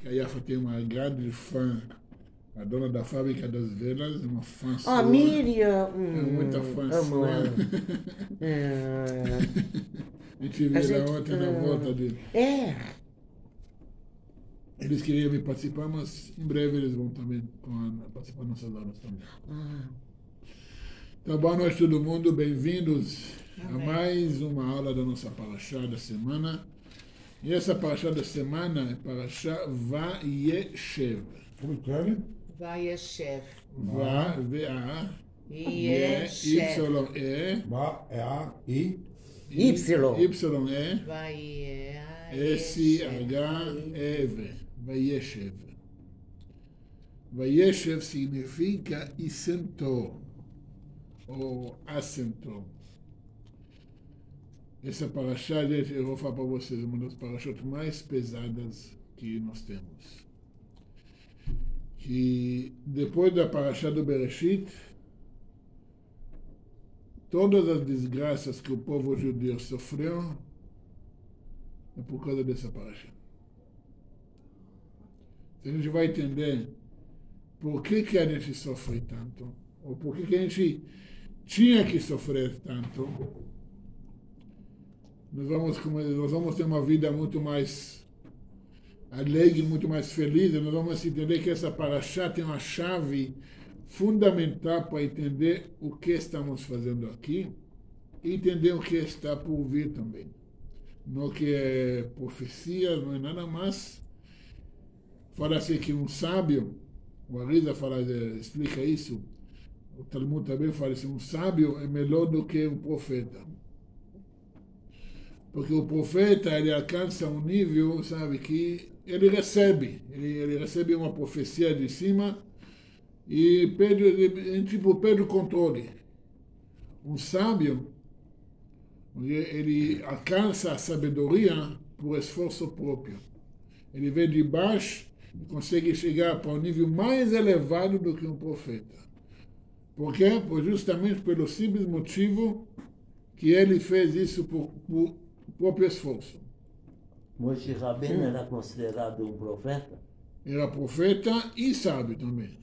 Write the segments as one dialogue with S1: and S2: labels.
S1: A Yafa tem uma grande fã, a dona da fábrica das velas, uma fã sua.
S2: A Miriam.
S1: É muita fã
S2: amo
S1: sua.
S2: ela.
S1: A gente viu ela ontem na volta dele. Eles queriam me participar, mas em breve eles vão também participar das nossas aulas também. Então, boa noite todo mundo, bem-vindos a mais uma aula da nossa Parashá da semana. E essa Parashá da semana é Parashá Vayeshev.
S3: Como que é?
S2: Vayeshev.
S1: V-A-Y-E. Y-E. S-H-E-V. Vayeshev. Vayeshev significa e sentou, ou assentou. Essa parashá, eu vou falar para vocês, uma das parashot mais pesadas que nós temos. Que depois da parashá do Bereshit, todas as desgraças que o povo judeu sofreu é por causa dessa parashá. A gente vai entender por que a gente sofre tanto, ou por que a gente tinha que sofrer tanto. Nós vamos ter uma vida muito mais alegre, muito mais feliz. Nós vamos entender que essa parashá tem uma chave fundamental para entender o que estamos fazendo aqui e entender o que está por vir também. Não que é profecia, não é nada mais. Fala assim que um sábio, o Arizal explica isso, o Talmud também fala assim, um sábio é melhor do que um profeta. Porque o profeta, ele alcança um nível, sabe, que ele recebe uma profecia de cima e perde o controle. Um sábio, ele alcança a sabedoria por esforço próprio. Ele vem de baixo e consegue chegar para um nível mais elevado do que um profeta. Por quê? Justamente pelo simples motivo que ele fez isso por próprio esforço.
S4: Moshe Rabbeinu era considerado um profeta?
S1: Era profeta e sábio também.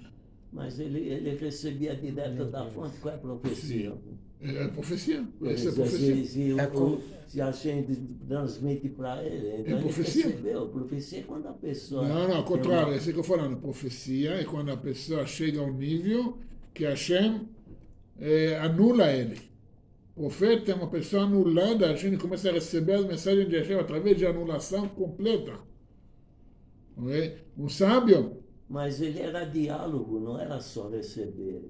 S4: Mas ele recebia direto da fonte. Qual é a profecia?
S1: É profecia. Essa é profecia.
S4: Se a gente transmite para ele, então ele recebeu. Profecia é quando a pessoa...
S1: Não, ao contrário. É isso que eu estou falando. Profecia é quando a pessoa chega a um nível que Hashem anula ele. Profeta é uma pessoa anulada, a gente começa a receber as mensagens de Hashem através de anulação completa. Um sábio...
S4: Mas ele era diálogo, não era só receber.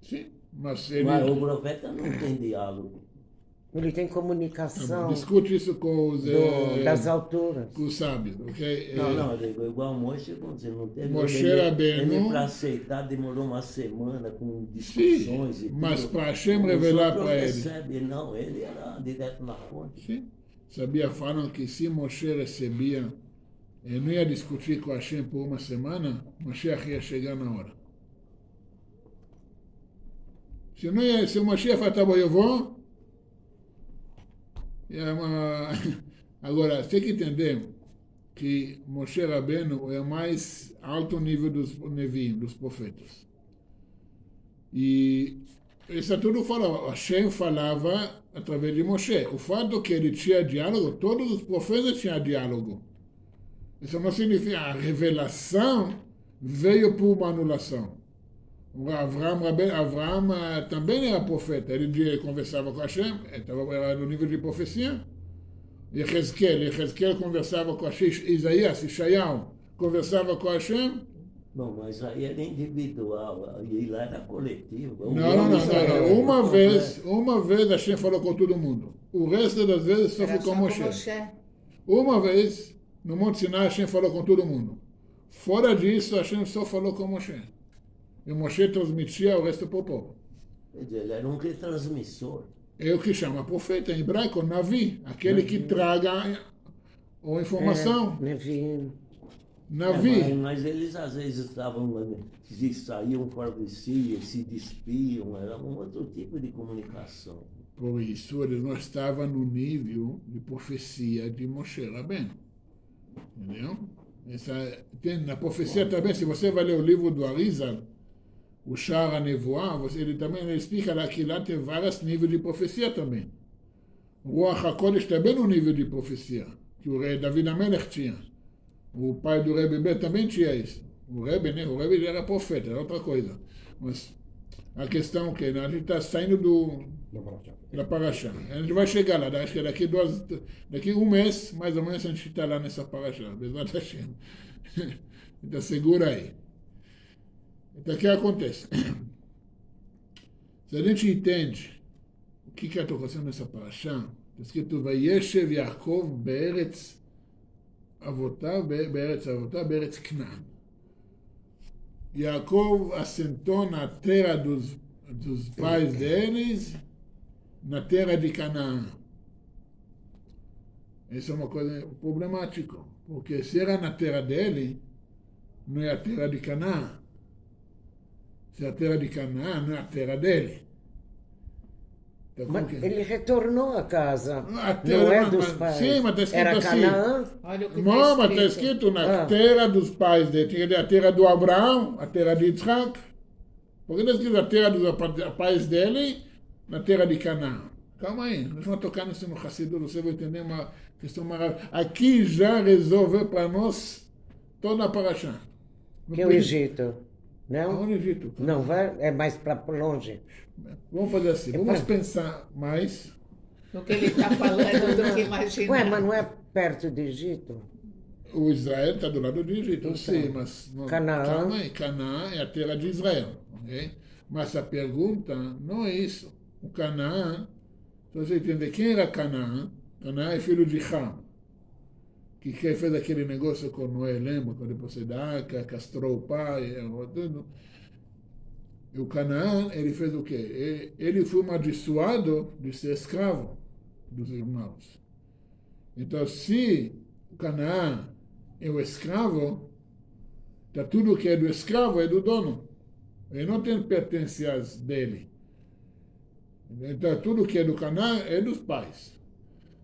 S1: Sim, mas
S4: o profeta não tem diálogo.
S2: Ele tem comunicação.
S1: Discute isso com os...
S2: das alturas.
S1: Com os sábios, ok?
S4: Não, igual Moshe, quando você não teve...
S1: Moshe Rabbeinu...
S4: Ele para aceitar demorou uma semana com discussões e tudo.
S1: Mas para Hashem revelar para ele...
S4: Recebe, não, ele era direto na fonte.
S1: Sim. Falam que se Moshe recebia, ele não ia discutir com Hashem por uma semana, Mashiach ia chegar na hora. Se o Mashiach falar, tá bom, eu vou... Agora, tem que entender que Moshe Rabbeinu é o mais alto nível dos Nevim, dos profetas. E isso tudo fala, Hashem falava através de Moshe. O fato que ele tinha diálogo, todos os profetas tinham diálogo. Isso não significa a revelação veio por uma anulação. Avraham também era profeta, ele conversava com Hashem, era no nível de profecia. Yechezkel conversava com Hashem, Isaías, Ishayahu conversava com Hashem,
S4: Bom, mas aí era individual, e lá era coletivo.
S1: Não. Uma vez Hashem falou com todo mundo. O resto das vezes só
S2: Era
S1: ficou
S2: só com
S1: Moshe.
S2: Moshe.
S1: Uma vez, no Monte Sinai, Hashem falou com todo mundo. Fora disso, Hashem só falou com Moshe. E Moshe transmitia o resto para o povo.
S4: Quer dizer, ele era um retransmissor.
S1: É o que chama profeta em hebraico, Navi, aquele que traga a informação. Navi.
S4: Mas eles às vezes saíam fora de si, se despiam, era um outro tipo de comunicação.
S1: Por isso, eles não estavam no nível de profecia de Moshe Rabbeinu. Entendeu? Na profecia também, se você vai ler o livro do Arizal, o Shara Nevoah, ele também explica lá que lá tem vários níveis de profecia também. O Ruach HaKodesh também no nível de profecia, que o rei David Amelech tinha. O pai do Rebbe B também tinha isso. O Rebbe já era profeta, era outra coisa. Mas a questão é que a gente está saindo da Parashá. A gente vai chegar lá, acho que daqui um mês, mais ou menos, a gente está lá nessa Parashá. Bezrat Hashem. Então segura aí. Então o que acontece? Se a gente entende o que está acontecendo nessa Parashá, está escrito Vayeshev Yaakov Be'eretz Avotav, Be'eretz Canaan. Yaakov assentou na terra dos pais deles, na terra de Canaã. Isso é uma coisa problemática, porque se era na terra dele, não é a terra de Canaã. Se é a terra de Canaã, não é a terra dele. Então,
S2: mas ele retornou a casa,
S1: terra,
S2: não é dos pais.
S1: Sim, mas está escrito
S2: era
S1: assim.
S2: Canaã?
S3: Olha o que
S1: Não, mas está escrito na terra dos pais dele. A terra do Abraão, a terra de Isaac. Porque está escrito a terra dos pais dele, na terra de Canaã. Calma aí, nós vamos tocar nisso no Hassidut, você vai entender uma questão maravilhosa. Aqui já resolveu para nós toda a Parashá.
S2: Que é o Egito. Não?
S1: No Egito.
S2: Não, vai, é mais para longe.
S1: Vamos fazer assim, vamos pensar mais.
S3: No que ele está falando do que imaginar.
S2: Ué, mas não é perto do Egito?
S1: O Israel está do lado do Egito,
S2: então,
S1: sim, mas...
S2: Canaã.
S1: Calma aí, Canaã é a terra de Israel, ok? Mas a pergunta não é isso. O Canaã, se você entender quem era Canaã, Canaã é filho de Ham, que fez aquele negócio com Noé, lembra? Quando depois de Arca, castrou o pai, tudo. E o Canaã, ele fez o quê? Ele foi amaldiçoado de ser escravo dos irmãos. Então, se o Canaã é o escravo, tá tudo que é do escravo é do dono. Ele não tem pertences dele. Então, tudo que é do Canaã é dos pais.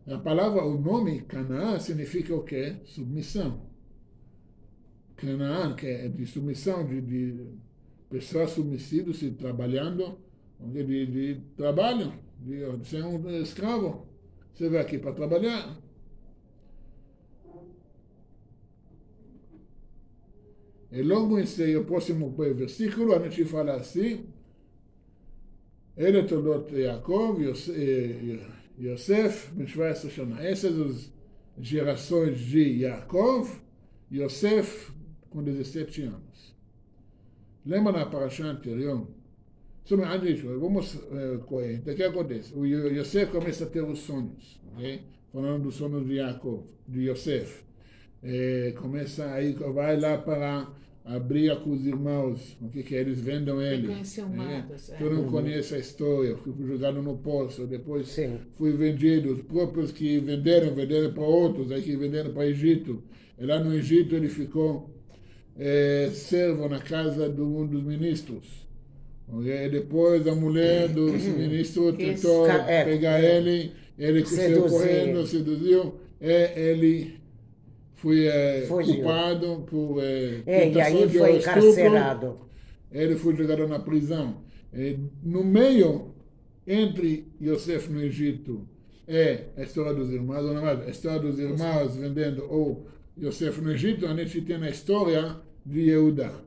S1: A palavra, o nome Canaã significa o quê? Submissão. Canaã, que é de submissão, de pessoas submissivas e trabalhando, de trabalho, de ser um escravo. Você vai aqui para trabalhar. E logo em seguida, o próximo versículo, a gente fala assim, Ele Toldot Yaakov, Yosef, ben 17 שנה. Essas as gerações de Yaakov, Yosef com 17 anos. Lembra na parasha anterior? Vamos correr. O que acontece? O Yosef começa a ter os sonhos, okay? Falando dos sonhos de Yaakov, de Yosef. Começa aí, vai lá para a briga com os irmãos, que eles vendam ele. Tu não conhece a história, fui jogado no poço, depois fui vendido, os próprios que venderam para outros, aí que venderam para o Egito. E lá no Egito ele ficou servo na casa de um dos ministros. E depois a mulher dos ministros tentou pegar ele saiu correndo, seduziu, ele foi culpado por
S2: e aí foi encarcerado.
S1: Ele foi jogado na prisão. No meio, entre Yosef no Egito e a história dos irmãos, ou não, a história dos irmãos vendendo ou Yosef no Egito, a gente tem a história de Yehudá.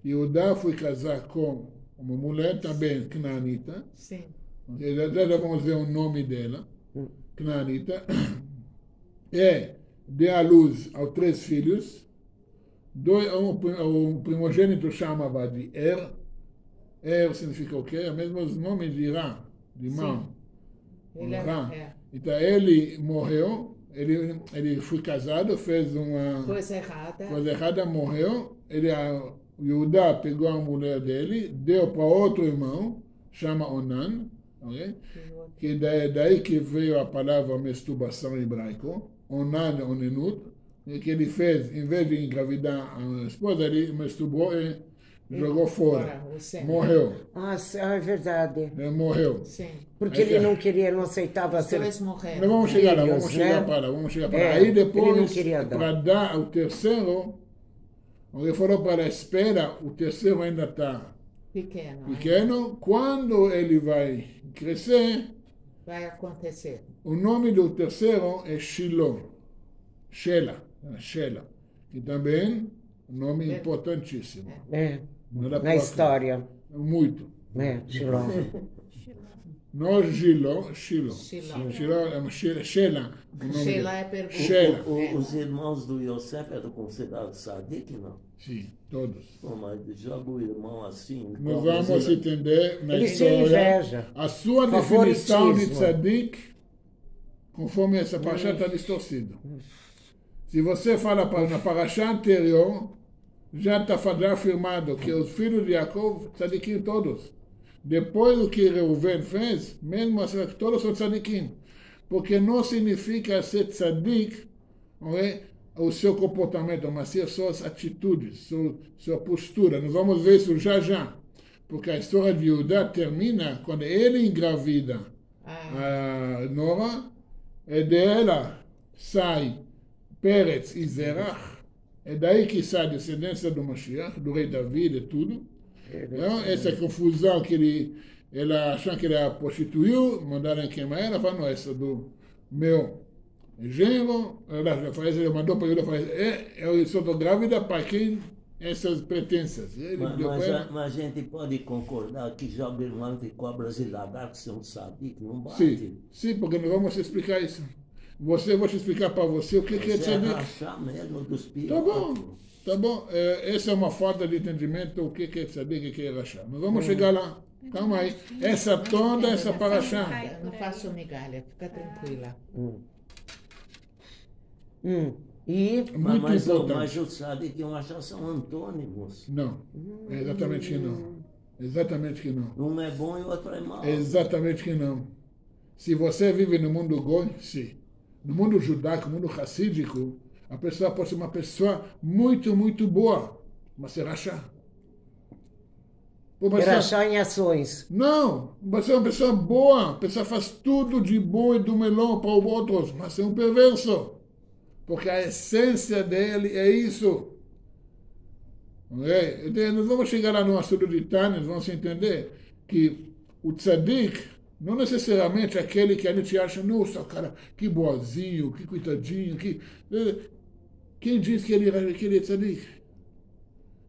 S1: Yehudá foi casar com uma mulher também canaanita.
S3: Sim.
S1: Já vamos ver o nome dela, canaanita. Deu à luz aos 3 filhos, O primogênito chamava de Er significa o quê? É mesmo os nomes de Irã, de irmão. Irã. Então ele morreu, ele foi casado, fez uma
S3: Coisa
S1: errada, morreu. Judá pegou a mulher dele, deu para outro irmão, chama Onan, okay? Que daí que veio a palavra masturbação em hebraico, Onan, Onenut, que ele fez, em vez de engravidar a esposa, ele masturbou e jogou fora. Morreu.
S2: Ah, é verdade.
S1: Ele morreu.
S3: Sim.
S2: Porque ele não queria, não aceitava ser.
S3: Dois morreram.
S1: Mas vamos chegar lá, vamos
S2: Filhos,
S1: chegar
S2: né?
S1: para lá, vamos chegar para lá.
S2: É,
S1: Aí
S2: ele não
S1: depois,
S2: queria dar.
S1: para dar o terceiro, ele falou para a espera, o terceiro ainda está pequeno. Quando ele vai crescer,
S3: Vai acontecer.
S1: o nome do terceiro é Shiloh. Shela. Que também é um nome importantíssimo.
S2: É,
S1: Não dá
S2: na
S1: pra-
S2: história.
S1: Muito.
S2: É, Shiló.
S1: Não Shiloh.
S3: Shiloh.
S1: Shiloh é uma Shela. o nome
S3: Sheila
S1: dele.
S3: é pergunta.
S1: Shela.
S4: Os irmãos do Yosef eram considerados sadik, não?
S1: Sim, todos.
S4: Pô, mas joga o irmão assim.
S1: Nós vamos entender na
S2: Eles têm
S1: história
S2: inveja.
S1: a sua definição de
S2: Favoritismo.
S1: tzadik, conforme essa parasha está distorcida. Se você fala na parasha anterior, já está afirmado que os filhos de Jacob, tzadikim todos. Depois do que Reuven fez, mesmo assim, todos são tzadikim. Porque não significa ser tzadik, não é? O seu comportamento, mas sim as suas atitudes, sua postura. Nós vamos ver isso já. Porque a história de Judá termina quando ele engravida a Nora, e dela sai Peretz e Zerach, é daí que sai a descendência do Mashiach, do rei David e tudo. Então, essa confusão que ela achou que ela prostituiu, mandaram queimar ela, falou, não, essa do meu genro, ele mandou para ele, falou, eu estou grávida para quem essas pretensas.
S4: Mas a gente pode concordar que joga irmão de cobras e lagartos são sadik, não bate?
S1: Sim, porque nós vamos explicar isso. Vou te explicar para você o que é tzadik.
S4: Rachar mesmo dos piores.
S1: Tá bom. Essa é uma falta de entendimento o que é tzadik e o que é rachar. Nós vamos chegar lá. Calma aí. Essa parasha.
S3: Eu não faço migalha, fica tranquila.
S2: E
S1: Muito
S4: Mas
S1: importante.
S4: o sadik e o rachar são antônimos.
S1: Não. Exatamente que não. Exatamente que não.
S4: Um é bom e o outro é mau.
S1: Exatamente que não. Se você vive no mundo goi, sim. No mundo judaico, no mundo racídico, a pessoa pode ser uma pessoa muito, muito boa, mas ser rachar.
S2: rachar em ações.
S1: Não, você é uma pessoa boa, a pessoa faz tudo de bom e do melhor para os outros, mas é um perverso. Porque a essência dele é isso. Okay? Então, nós vamos chegar lá no assunto de Tânia, nós vamos entender que o tzadik não necessariamente aquele que a gente acha, nossa, cara, que boazinho, que coitadinho, Quem diz que ele é tzadik?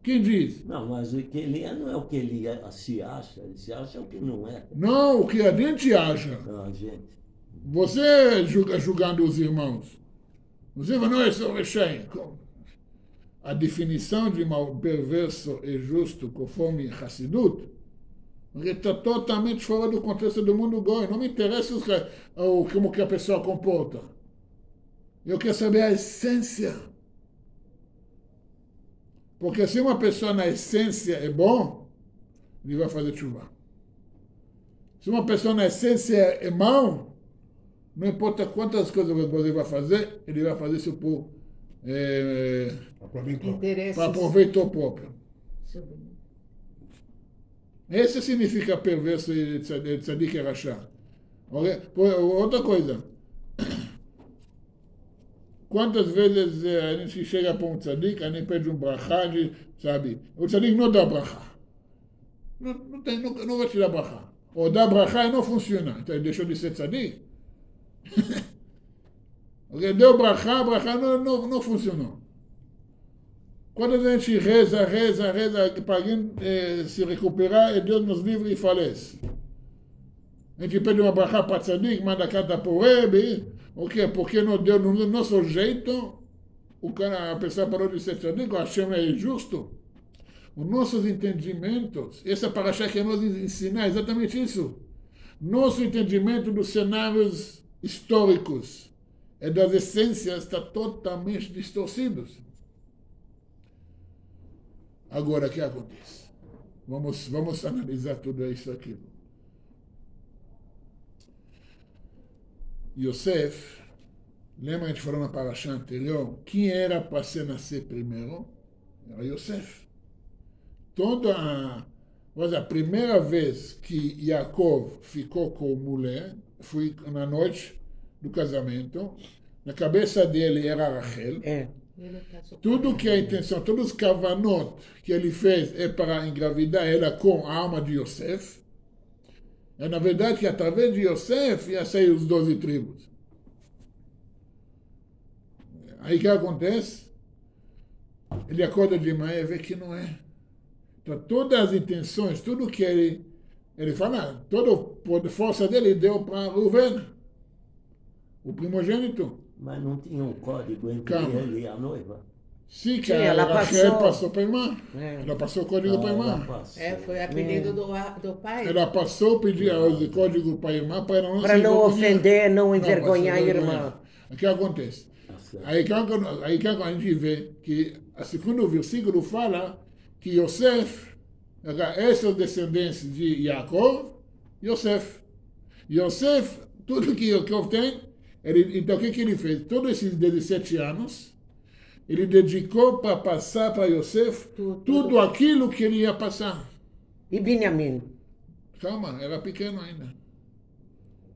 S1: Quem diz?
S4: Não, mas o que ele é não é o que ele se acha, ele se acha o que não é.
S1: Não, o que a gente acha.
S4: Não, gente.
S1: Você julgando os irmãos. Você fala, não, eu sou recheio. A definição de mal perverso e justo, conforme Hassidut, está totalmente fora do contexto do mundo goi. Não me interessa como que a pessoa comporta. Eu quero saber a essência. Porque se uma pessoa na essência é bom, ele vai fazer chuva. Se uma pessoa na essência é mau, não importa quantas coisas você vai fazer, ele vai fazer isso por
S3: Interesses.
S1: para proveito próprio. Esse significa perverso e tzadik e rachá. Outra coisa. Quantas vezes a gente chega para um tzadik, a gente pede um brachá, sabe? O tzadik não dá brachá. Não vai te dar brachá. Ou dá brachá e não funciona. Então ele deixou de ser tzadik. Deu brachá não funcionou. Quando a gente reza para alguém se recuperar, e Deus nos livre e falece. A gente pede uma brachá para tzadik, manda carta para o Rebbe. O quê? Porque não deu no nosso jeito, a pessoa parou de ser tzadik, o Hashem é justo. Os nossos entendimentos, essa paraxá que nos ensina é exatamente isso. Nosso entendimento dos cenários históricos e das essências está totalmente distorcidos. Agora, o que acontece? Vamos analisar tudo isso aqui. Yosef, lembra a gente falou na paraxá anterior, quem era para se nascer primeiro? Era Yosef. A primeira vez que Yaakov ficou com mulher foi na noite do casamento. Na cabeça dele era Rachel. Tudo que a intenção, todos os kavanot que ele fez é para engravidar ela com a alma de Yosef. É na verdade que através de Yosef ia sair os 12 tribos. Aí o que acontece? Ele acorda de manhã e vê que não é. Então, todas as intenções, tudo que ele fala, toda a força dele deu para Reuven, o primogênito.
S4: Mas não tinha um código entre ele e a noiva?
S1: Sim, que
S2: ela
S1: Rachel passou para a irmã.
S2: É.
S1: Ela passou o código para a irmã.
S3: Foi apelido do pai.
S1: Ela passou a pedir o código para a irmã para ela não
S2: Para
S1: se
S2: não
S1: envergonhar.
S2: ofender, não envergonhar a irmã.
S1: O que acontece? Aí que a gente vê que o segundo versículo fala que Yosef, essas descendências de Yaakov, Yosef, tudo que Yaakov tem, então o que ele fez? Todos esses 17 anos, ele dedicou para passar para Yosef tudo aquilo que ele ia passar.
S2: E Benjamim?
S1: Calma, era pequeno ainda.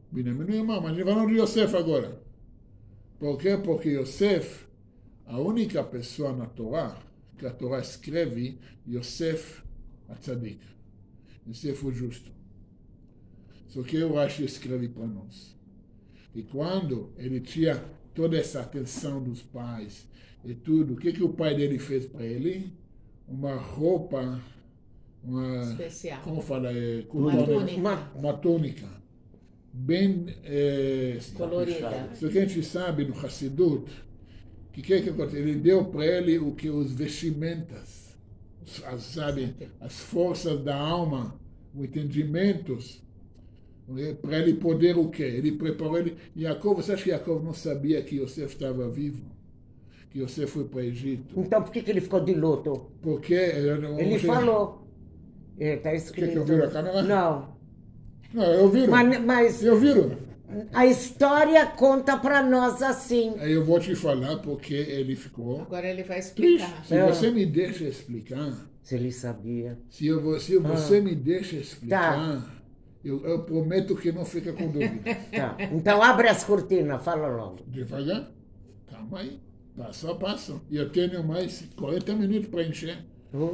S1: Benjamim não é irmão, mas falando de Yosef agora. Por quê? Porque Yosef, a única pessoa na Torá, que a Torá escreve, Yosef a tzadik. Yosef o justo. Só que eu acho que escreve para nós. E quando ele tinha toda essa atenção dos pais e tudo, o que o pai dele fez para ele? Uma roupa,
S3: especial.
S1: Como fala?
S3: Uma
S1: túnica. Bem
S3: colorida.
S1: Isso que a gente sabe no Hassidut, que aconteceu? Ele deu para ele os vestimentas, as forças da alma, os entendimentos, para ele poder o quê? Ele preparou ele. Yaakov, você acha que Yaakov não sabia que Yosef estava vivo? Que Yosef foi para o Egito?
S2: Então por que ele ficou de luto?
S1: Porque
S2: ele falou. Está escrito.
S1: Que ouviram a câmera?
S2: Não.
S1: Não, eu viro.
S2: Mas
S1: eu viro.
S2: A história conta para nós assim.
S1: Aí eu vou te falar porque ele ficou.
S3: Agora ele vai explicar.
S1: Se você me deixa explicar.
S2: Se ele sabia.
S1: Se você me deixa explicar,
S2: Tá.
S1: eu prometo que não fica com dúvida.
S2: Tá. Então abre as cortinas, fala logo.
S1: Devagar? Calma aí. Passo a passo. E eu tenho mais 40 minutos para encher. O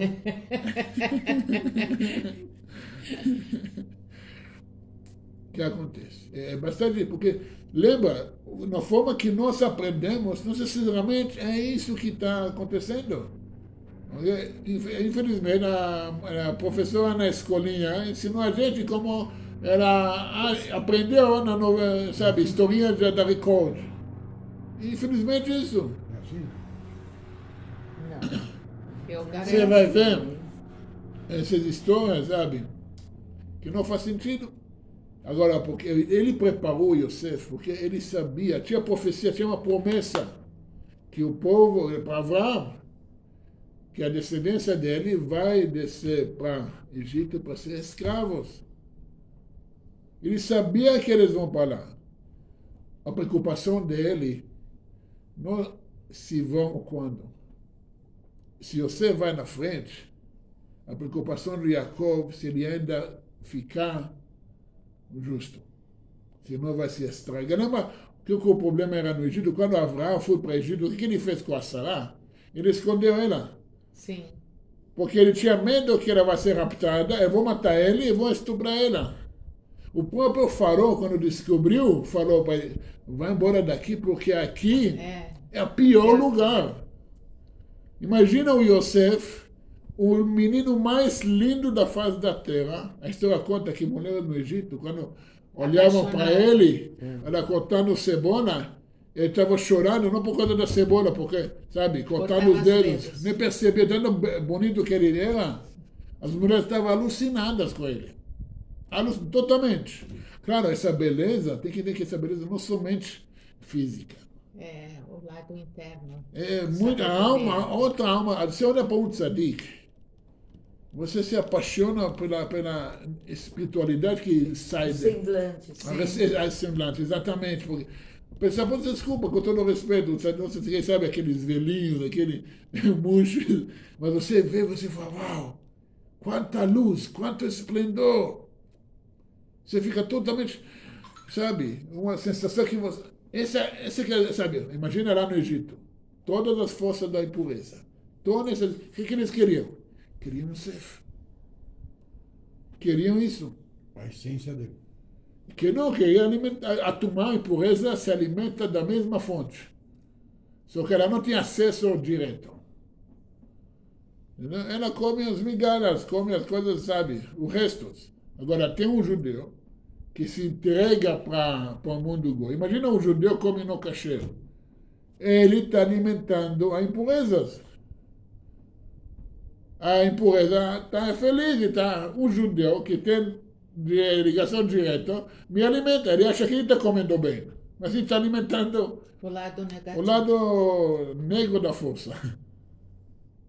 S1: que acontece? É bastante, porque, lembra, na forma que nós aprendemos, não necessariamente é isso que está acontecendo. Infelizmente, a professora na escolinha ensinou a gente como ela aprendeu na novela, sabe, historinha da Record. Infelizmente isso.
S3: Não.
S1: Você vai ver essas histórias, sabe, que não faz sentido. Agora, porque ele preparou Yosef, porque ele sabia, tinha profecia, tinha uma promessa, que o povo, para Abraão, que a descendência dele vai descer para o Egito para ser escravos. Ele sabia que eles vão para lá. A preocupação dele não se vão quando. Se Yosef vai na frente, a preocupação de Jacob se ele ainda ficar justo. Senão vai se estragar. Lembra que o problema era no Egito? Quando Abraão foi para o Egito, o que ele fez com a Sará? Ele escondeu ela.
S3: Sim.
S1: Porque ele tinha medo que ela vai ser raptada, eu vou matar ele e vou estuprar ela. O próprio Faraó, quando descobriu, falou para ele, vai embora daqui, porque aqui é o pior lugar. Imagina o Yosef, o menino mais lindo da face da terra. A história conta que mulheres no Egito, quando olhavam para ele, ela cortando cebola, Ele estava chorando não por causa da cebola, porque, sabe, cortando
S3: Cortava
S1: os
S3: os
S1: dedos.
S3: dedos.
S1: Nem percebia, tanto bonito que ele era. As mulheres estavam alucinadas com ele. Totalmente. Claro, essa beleza, tem que ver que essa beleza não somente física.
S3: É, o lado interno.
S1: É muita
S3: Saber
S1: alma,
S3: viver.
S1: outra alma. Você olha para um tzadik, você se apaixona pela espiritualidade que sai
S5: O
S1: dele.
S5: semblante.
S1: A semblante, exatamente. Porque o pessoal pode desculpa, com todo o respeito, você sabe aqueles velhinhos, aquele murcho, mas você vê, você fala, uau, quanta luz, quanto esplendor. Você fica totalmente, sabe, uma sensação que você... Essa que é, sabe, imagina lá no Egito, todas as forças da impureza, todas essas, o que eles queriam? Queriam o Sef. Queriam isso.
S6: A essência dele.
S1: Que não queria alimentar, a tumã a impureza se alimenta da mesma fonte. Só que ela não tinha acesso direto. Ela come as migalhas, come as coisas, sabe, os restos. Agora, tem um judeu que se entrega para o mundo goi. Imagina um judeu come no kasher. Ele está alimentando as impurezas. A impureza está feliz. Está um judeu que tem ligação direta, me alimenta. Ele acha que ele está comendo bem. Mas ele está alimentando
S3: O lado negativo.
S1: o lado negro da força.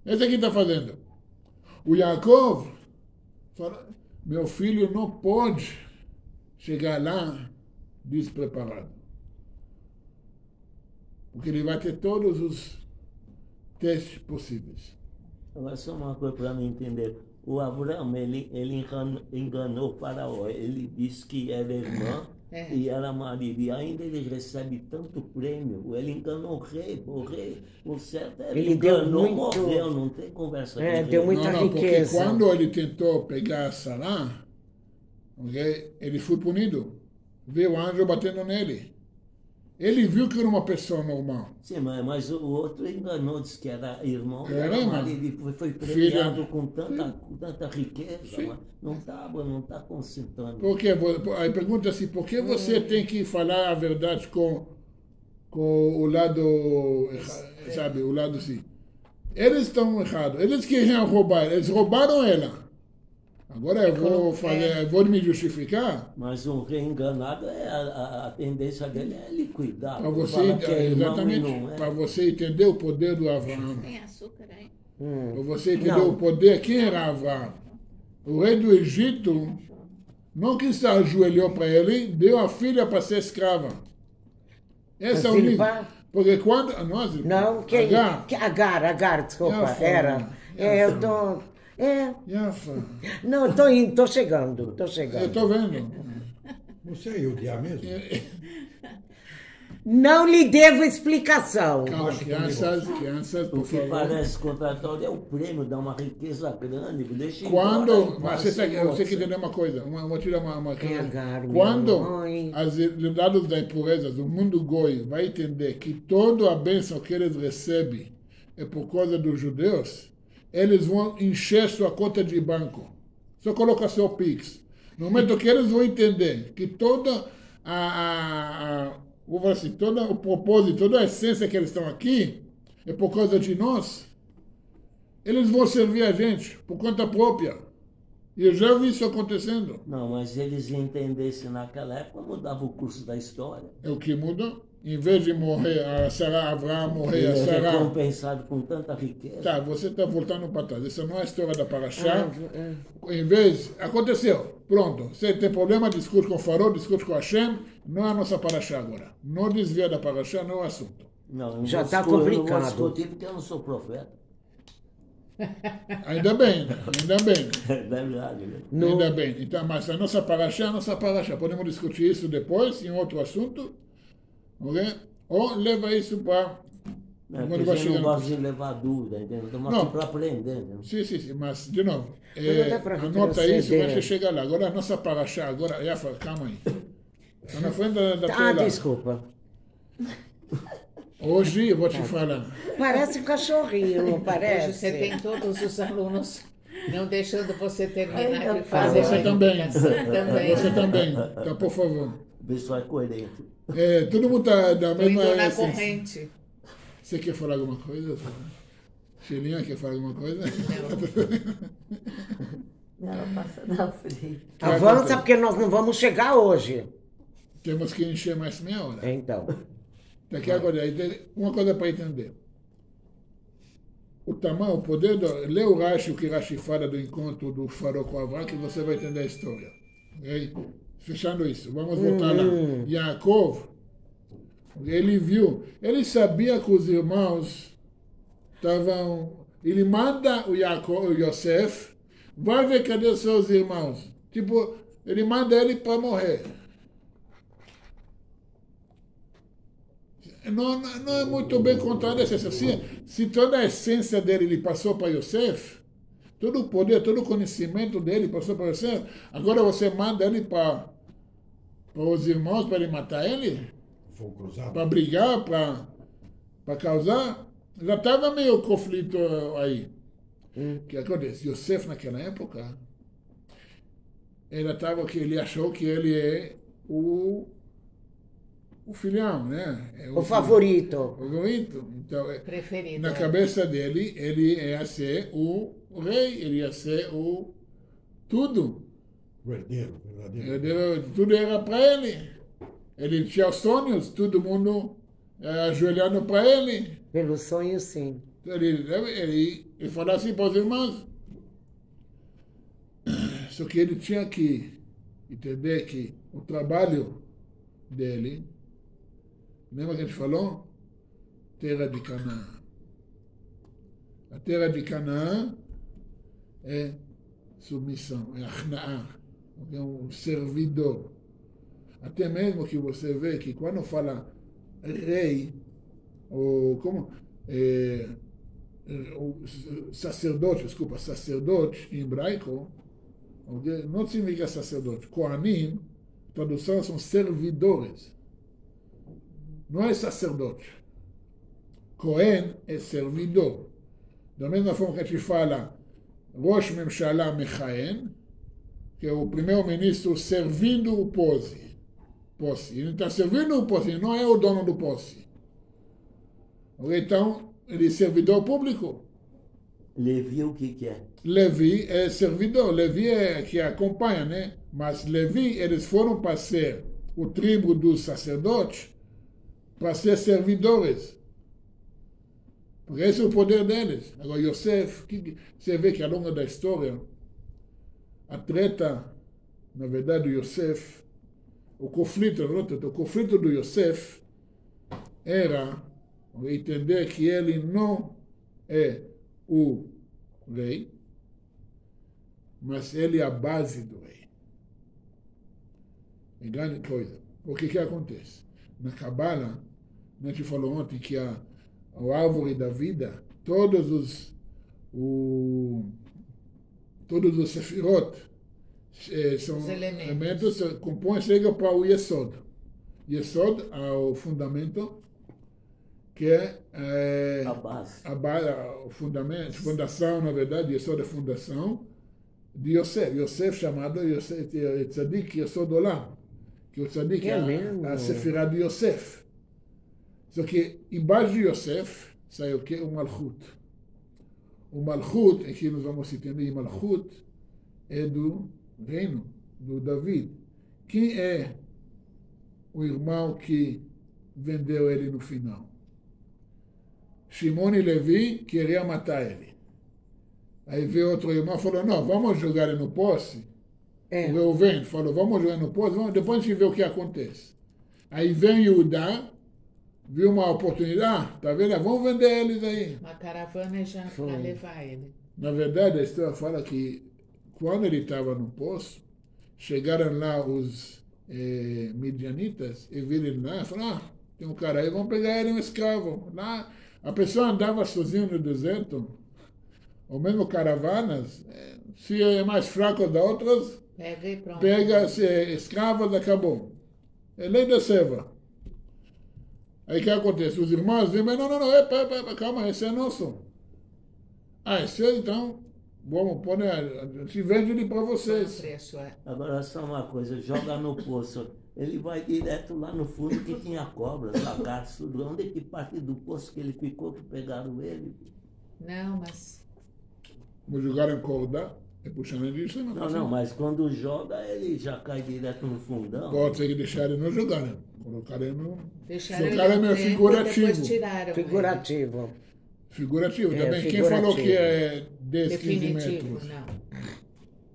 S1: Esse aqui está fazendo. O Yaakov fala, meu filho não pode chegar lá despreparado. Porque ele vai ter todos os testes possíveis.
S4: Agora, só uma coisa para me entender. O Abraão, ele enganou o faraó. Ele disse que era irmã e era marido. E ainda ele recebe tanto prêmio. Ele enganou o rei. O certo é
S2: Ele deu
S4: enganou,
S2: muito-
S4: morreu. Não tem conversa com
S2: deu
S4: ele.
S2: muita
S1: Não, porque
S2: riqueza.
S1: quando ele tentou pegar Sará, okay, ele foi punido. Veio o anjo batendo nele. Ele viu que era uma pessoa normal.
S4: Sim, mas o outro enganou, disse que era irmão,
S1: Era
S4: era
S1: irmão.
S4: marido, e foi premiado com tanta riqueza, mas não está concentrando.
S1: Porque, aí pergunta assim, por que você tem que falar a verdade com o lado, sabe, o lado assim? Eles estão errados, eles queriam roubar, eles roubaram ela. Agora eu vou fazer, vou me justificar?
S4: Mas um rei enganado, a tendência dele é liquidar.
S1: Para você,
S4: Fala que é irmão e
S1: exatamente,
S4: não é.
S1: para você entender o poder do Abraão.
S3: Tem açúcar aí?
S1: Para você entender
S2: Não.
S1: o poder, quem era Abraão? O rei do Egito não que se ajoelhou para ele, deu a filha para ser escrava. Esse é o nível.
S2: Zilpá?
S1: Porque quando... Nós,
S2: Não, Agar, desculpa,
S1: Yafa,
S2: era. Eu tô...
S1: Yafa,
S2: Não, tô chegando.
S1: eu estou vendo.
S6: Você ia odiar mesmo?
S2: Não lhe devo explicação.
S1: Calma, crianças, por
S4: O que
S1: favor.
S4: parece contraditório é o prêmio, dá uma riqueza grande, deixa
S1: Quando,
S4: embora,
S1: mas você tem que entender uma coisa, vou tirar uma coisa.
S2: Agar, minha
S1: Quando
S2: mãe.
S1: as dados da impureza do mundo goi vai entender que toda a bênção que eles recebem é por causa dos judeus, eles vão encher sua conta de banco. Só coloca seu Pix. No momento que eles vão entender que toda vou falar assim, todo o propósito, toda a essência que eles estão aqui é por causa de nós, eles vão servir a gente por conta própria. E eu já vi isso acontecendo.
S4: Não, mas eles entendessem naquela época, mudava o curso da história.
S1: É o que muda. Em vez de morrer, a Sarah, Abraão morrer, a
S4: Ele é
S1: Sarah...
S4: recompensado com tanta riqueza.
S1: Tá, você está voltando para trás. Essa não é a história da Parashá.
S2: Ah,
S1: Em vez... Aconteceu. Pronto. Você tem problema, discute com o Farol, discute com Hashem. Não é a nossa Parashá agora. Não desvia da Parashá, não é o assunto.
S4: Não, eu
S2: Já
S4: vou
S2: tá
S4: discutir, eu não
S2: complicado.
S4: vou discutir porque eu não sou profeta.
S1: Ainda bem, ainda bem.
S4: É verdade, né?
S2: Não.
S1: Ainda bem. Então, mas a nossa Parashá é a nossa Parashá. Podemos discutir isso depois, em outro assunto. Ok? Ou leva isso para...
S4: É,
S1: Quando
S4: porque
S1: vai
S4: eu não
S1: chegando.
S4: gosto de levar dúvida, entendeu? Estamos
S1: Não.
S4: aqui para aprender. Né?
S1: Sim, mas, de novo,
S2: não dá pra
S1: anota
S2: retroceder.
S1: isso, vai chegar lá. Agora, a nossa Parashá, agora, Yafa, calma aí. Está na frente da
S2: Ah,
S1: tela.
S2: desculpa.
S1: Hoje, eu vou te falar.
S2: Parece um cachorrinho, não parece?
S3: Hoje você tem todos os alunos não deixando você terminar
S5: Ainda
S3: de fazer
S1: Você
S3: a
S1: também.
S3: explicação também.
S1: Você também. Então, por favor.
S4: O pessoal é coerente.
S1: Todo mundo está da mesma
S3: Indo na
S1: essência.
S3: corrente.
S1: Você quer falar alguma coisa? Shelinha, quer falar alguma coisa?
S5: Ela passa na frente.
S2: Avança porque nós não vamos chegar hoje.
S1: Temos que encher mais meia hora.
S2: Então.
S1: Daqui agora, uma coisa para entender. O tamanho, o poder do... Lê o Rashi, o que Rashi fala do encontro do Farol com Avram, que você vai entender a história. Okay? Fechando isso, vamos voltar lá. Yaakov, ele viu, ele sabia que os irmãos estavam... Ele manda o Yaakov, o Yosef, vai ver cadê seus irmãos. Tipo, ele manda ele para morrer. Não é muito bem contado essa essência. Se toda a essência dele ele passou para Yosef, todo o poder, todo o conhecimento dele passou para Yosef, agora você manda ele para os irmãos para ele matar ele?
S6: Fogo cruzado.
S1: Para brigar, para causar? Já estava meio conflito aí. O que acontece? Yosef naquela época, ele achou que ele é o filhão, né?
S2: O favorito.
S1: O favorito. Então,
S3: Preferido.
S1: na cabeça dele, ele ia ser o rei, ele ia ser o tudo.
S6: O herdeiro, verdadeiro.
S1: Tudo era para ele. Ele tinha os sonhos, todo mundo ajoelhando para ele.
S2: Pelo sonho, sim.
S1: Então, ele falou assim para os irmãos. Só que ele tinha que entender que o trabalho dele, lembra que a gente falou? Terra de Canaã. A terra de Canaã é submissão, é achna'ah, é um servidor. Até mesmo que você vê que quando fala rei, ou como, o sacerdote, desculpa, sacerdote em hebraico, não significa sacerdote. Kohanim, tradução são servidores. Não é sacerdote. Cohen é servidor. Da mesma forma que a gente fala Rosh Memshalá Mechaen, que é o primeiro-ministro servindo o posse. Ele está servindo o posse, ele não é o dono do posse. Então, ele é servidor público.
S4: Levi, o que é?
S1: Levi é servidor, Levi é que acompanha, né? Mas Levi, eles foram para ser o tribo dos sacerdotes, para ser servidores. Porque esse é o poder deles. Agora, Yosef, você vê que ao longo da história, a treta, na verdade, do Yosef, o conflito do Yosef era entender que ele não é o rei, mas ele é a base do rei. É grande coisa. O que acontece? Na Cabala, a gente falou ontem que a árvore da vida, todos os sefirot são
S3: Os
S1: elementos que compõem, chega para o Yesod. Yesod é o fundamento, que é
S4: A base.
S1: o fundamento, fundação, na verdade, Yesod é fundação de Yosef. Yosef chamado Yosef, Tzadik Yesod Olam, que o Tzadik é
S2: mesmo?
S1: a Sefirah de Yosef. Só que embaixo de Yosef sai o quê? O Malchut. O Malchut, aqui nós vamos entender, o Malchut é do reino, do David. Quem é o irmão que vendeu ele no final? Shimon e Levi queria matar ele. Aí veio outro irmão e falou, não, vamos jogar ele no posse. O Reuven falou, vamos jogar no posse, depois a gente vê o que acontece. Aí vem Judá, viu uma oportunidade, tá vendo? Vamos vender eles aí.
S3: Uma caravana já para levar ele.
S1: Na verdade, a história fala que quando ele estava no poço, chegaram lá os midianitas e viram ele lá e falaram, tem um cara aí, vamos pegar ele, um escravo. Lá, a pessoa andava sozinha no deserto, ou mesmo caravanas, se é mais fraco da outras,
S3: Pega e pronto.
S1: pega escravos, acabou. É lei da selva. Aí o que acontece? Os irmãos dizem, mas não, epa, calma, esse é nosso. Esse é, então, vamos pôr, né? A gente vende ele para vocês.
S3: Preço, é.
S4: Agora só uma coisa, joga no poço. Ele vai direto lá no fundo que tinha cobras, lagartos, tudo. Onde é que parte do poço que ele ficou que pegaram ele?
S3: Não, mas
S1: Vamos jogar em corda, é puxando ele isso,
S4: Não, mas quando joga ele já cai direto no fundão.
S1: Pode ser que deixar ele não jogar, né? Colocar ele no...
S3: deixaram
S1: Seu cara é
S3: ele
S1: meu
S3: um tempo,
S1: figurativo.
S3: depois tiraram ele.
S2: Figurativo.
S1: Figurativo.
S2: É,
S1: Também quem
S2: figurativo.
S1: falou que é 10, 15
S3: Definitivo,
S1: metros?
S3: não.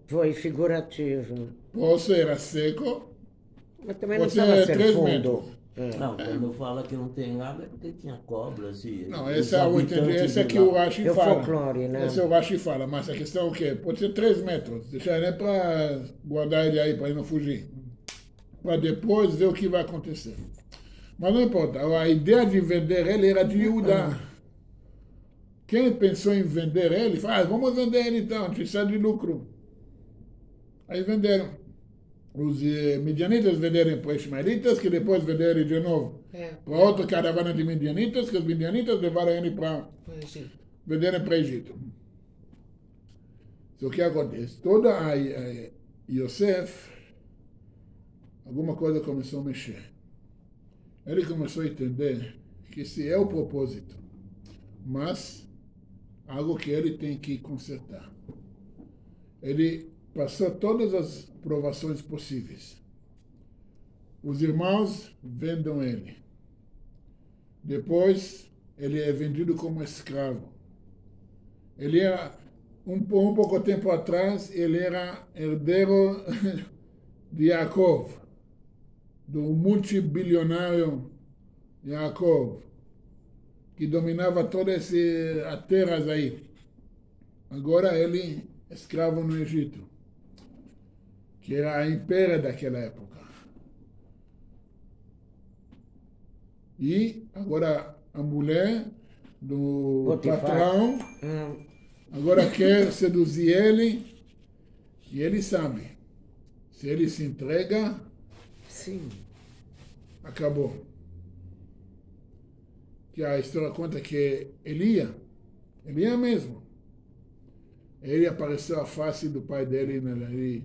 S2: Foi figurativo.
S1: Poço era seco,
S2: Mas também não
S1: Você
S2: precisava
S1: é
S2: ser
S1: 3
S2: fundo.
S1: metros.
S4: Não, quando fala que não tem água é porque tinha cobras e
S1: Não,
S4: os
S1: esse é o
S4: habitantes
S1: esse é
S4: de
S1: que
S4: lá.
S1: o Rashi
S2: É o
S1: fala.
S2: folclore, né?
S1: Esse é o Rashi fala, mas a questão é o quê? Pode ser 3 metros. Deixar ele para guardar ele aí, para ele não fugir. Para depois ver o que vai acontecer. Mas não importa, a ideia de vender ele era de Yehudá. Quem pensou em vender ele, fala, vamos vender ele então, a gente precisa de lucro. Aí venderam. Os midianitas venderam para os ismaelitas, que depois venderam de novo para outra caravana de midianitas, que os midianitas levaram ele para venderem para o Egito. Então, o que acontece? Toda a Yosef, alguma coisa começou a mexer. Ele começou a entender que esse é o propósito, mas algo que ele tem que consertar. Ele passou todas as provações possíveis. Os irmãos vendem ele. Depois, ele é vendido como escravo. Ele era, um pouco tempo atrás, ele era herdeiro de Yaakov, do multibilionário Yaakov, que dominava todas as terras aí. Agora ele é escravo no Egito, que era a império daquela época. E agora a mulher do
S2: Potifar.
S1: patrão agora quer seduzir ele, e ele sabe, se ele se entrega,
S2: Sim.
S1: acabou. Que a história conta que Elia mesmo, ele apareceu a face do pai dele, né? Ele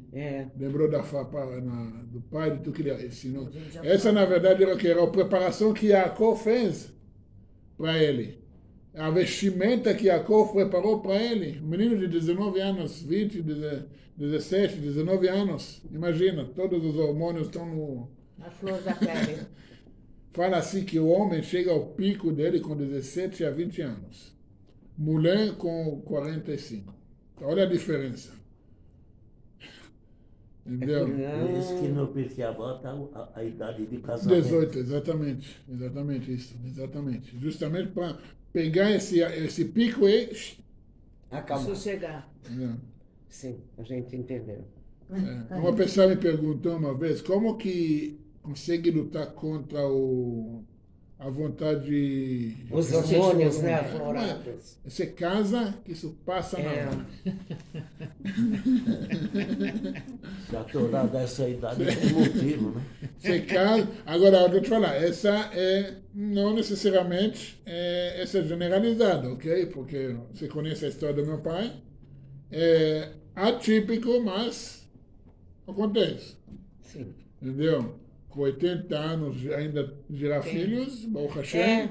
S1: lembrou do pai de tudo que ele ensinou. Essa, na verdade, era a preparação que Yaakov fez para ele. A vestimenta que Yaakov preparou para ele. Um menino de 19 anos, 20, 17, 19 anos. Imagina, todos os hormônios estão no...
S3: A flor da pele.
S1: Fala assim que o homem chega ao pico dele com 17 a 20 anos. Mulher com 45. Olha a diferença. Entendeu?
S4: Por isso que no Pirkei Avot está a idade de casamento.
S1: 18, exatamente. Exatamente isso. Exatamente. Justamente para pegar esse pico e...
S2: Acabou.
S3: Sossegar.
S2: Sim, a gente entendeu.
S1: Uma pessoa me perguntou uma vez como que consegue lutar contra a vontade...
S2: Os hormônios, né,
S1: Como é?
S2: aflorados.
S1: Você casa, que isso passa na hora.
S4: Se a Torá dessa idade tem motivo, né?
S1: Você casa... Agora, eu vou te falar, essa é, não necessariamente, essa é generalizada, ok? Porque você conhece a história do meu pai. É atípico, mas acontece.
S2: Sim.
S1: Entendeu? Com 80 anos ainda gerar filhos, Baruch Hashem.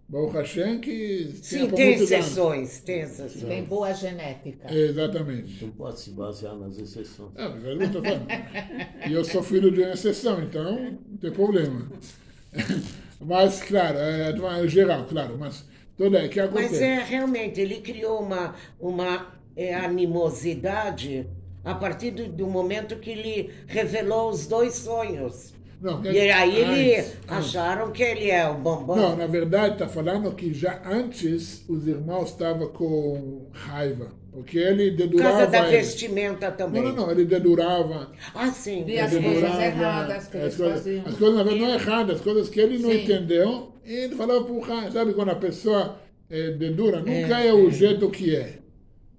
S1: Baruch Hashem que
S2: Sim,
S1: por
S2: tem
S1: muitos anos.
S2: exceções, tem exceções.
S3: Tem boa genética.
S1: Exatamente.
S4: Não pode se basear nas exceções.
S1: Mas eu estou falando. E eu sou filho de uma exceção, então não tem problema. Mas, claro, é geral, claro. Mas toda que
S2: Mas
S1: acontece.
S2: realmente, ele criou uma animosidade a partir do momento que ele revelou os 2 sonhos.
S1: Não,
S2: E aí
S1: antes.
S2: acharam que ele é o bambam.
S1: Não, na verdade, está falando que já antes os irmãos estavam com raiva. Porque ele
S2: Por
S1: dedurava.
S2: causa da
S1: ele.
S2: vestimenta também.
S1: Não, ele dedurava.
S2: Ah, sim.
S3: E as
S1: Ele
S3: coisas
S1: dedurava
S3: erradas que eles faziam.
S1: As coisas, na verdade, não erradas, as coisas que ele não
S3: Sim.
S1: entendeu, e ele falava por raiva. Sabe quando a pessoa dedura? Nunca é o jeito que é.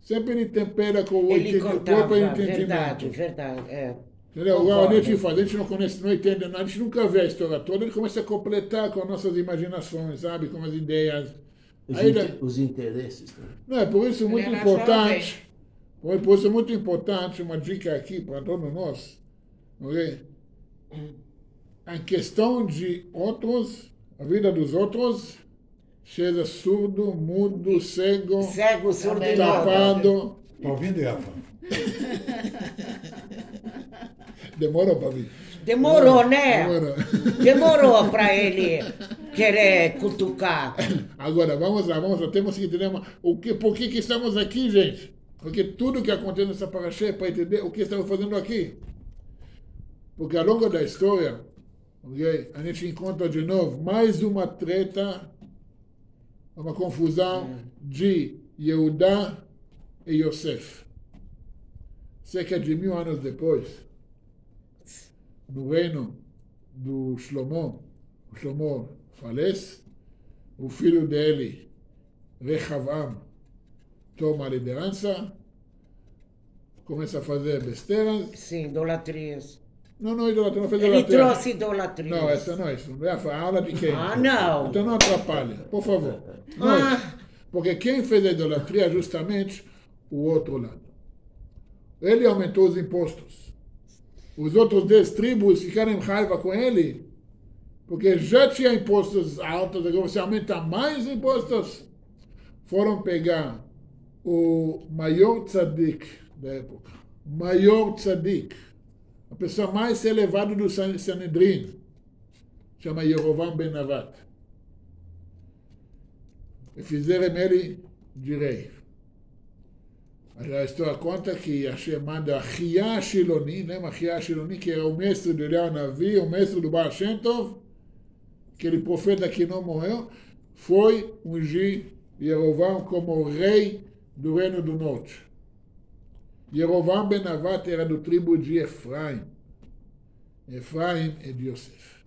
S1: Sempre ele tempera com o
S2: Ele contava,
S1: próprio entendimento.
S2: verdade.
S1: Entendeu?
S2: Concordo.
S1: A gente faz, a gente não conhece, não entende nada, a gente nunca vê a história toda, ele começa a completar com as nossas imaginações, sabe? Com as ideias. Aí,
S4: Os interesses também.
S1: não, é por isso
S3: Ele
S1: muito
S3: era
S1: importante Por isso é muito importante, uma dica aqui para todos nós, ok? A questão de outros, a vida dos outros, seja surdo, mudo, cego,
S2: surdo e
S1: tapado.
S6: Está ouvindo, Yafa?
S1: Demorou para vir.
S2: Demorou, né?
S1: Demorou.
S2: Demorou para ele querer cutucar.
S1: Agora, vamos lá, temos que entender por que estamos aqui, gente. Porque tudo que acontece nessa paraxá é para entender o que estamos fazendo aqui. Porque ao longo da história, okay, a gente encontra de novo mais uma treta, uma confusão de Yehudá e Yosef. Cerca de 1000 anos depois, no reino do Shlomo, o Shlomo falece, o filho dele, Rehavam, toma a liderança, começa a fazer besteiras.
S2: Sim, idolatrias.
S1: Não, idolatria, não fez
S2: Ele
S1: idolatria.
S2: trouxe idolatrias.
S1: Não, essa não é isso. Não é a aula de quem?
S2: Não.
S1: Então não atrapalha, por favor. Não é isso. Porque quem fez a idolatria é justamente o outro lado. Ele aumentou os impostos. Os outros 10 tribos ficaram em raiva com ele, porque já tinha impostos altos, agora você aumenta mais impostos. Foram pegar o maior tzadik da época, maior tzadik, a pessoa mais elevada do Sanedrin, chama Yerovam ben Navat. E fizeram ele de rei. A história conta que Hashem manda Achia Shiloni, né? Achia Shiloni, que era o mestre do Eliyahu Navi, o mestre do Baal Shem Tov, aquele profeta que não morreu, foi ungir Yerovam como rei do Reino do Norte. Yerovam ben Navat era do tribo de Efraim. Efraim é de Yosef.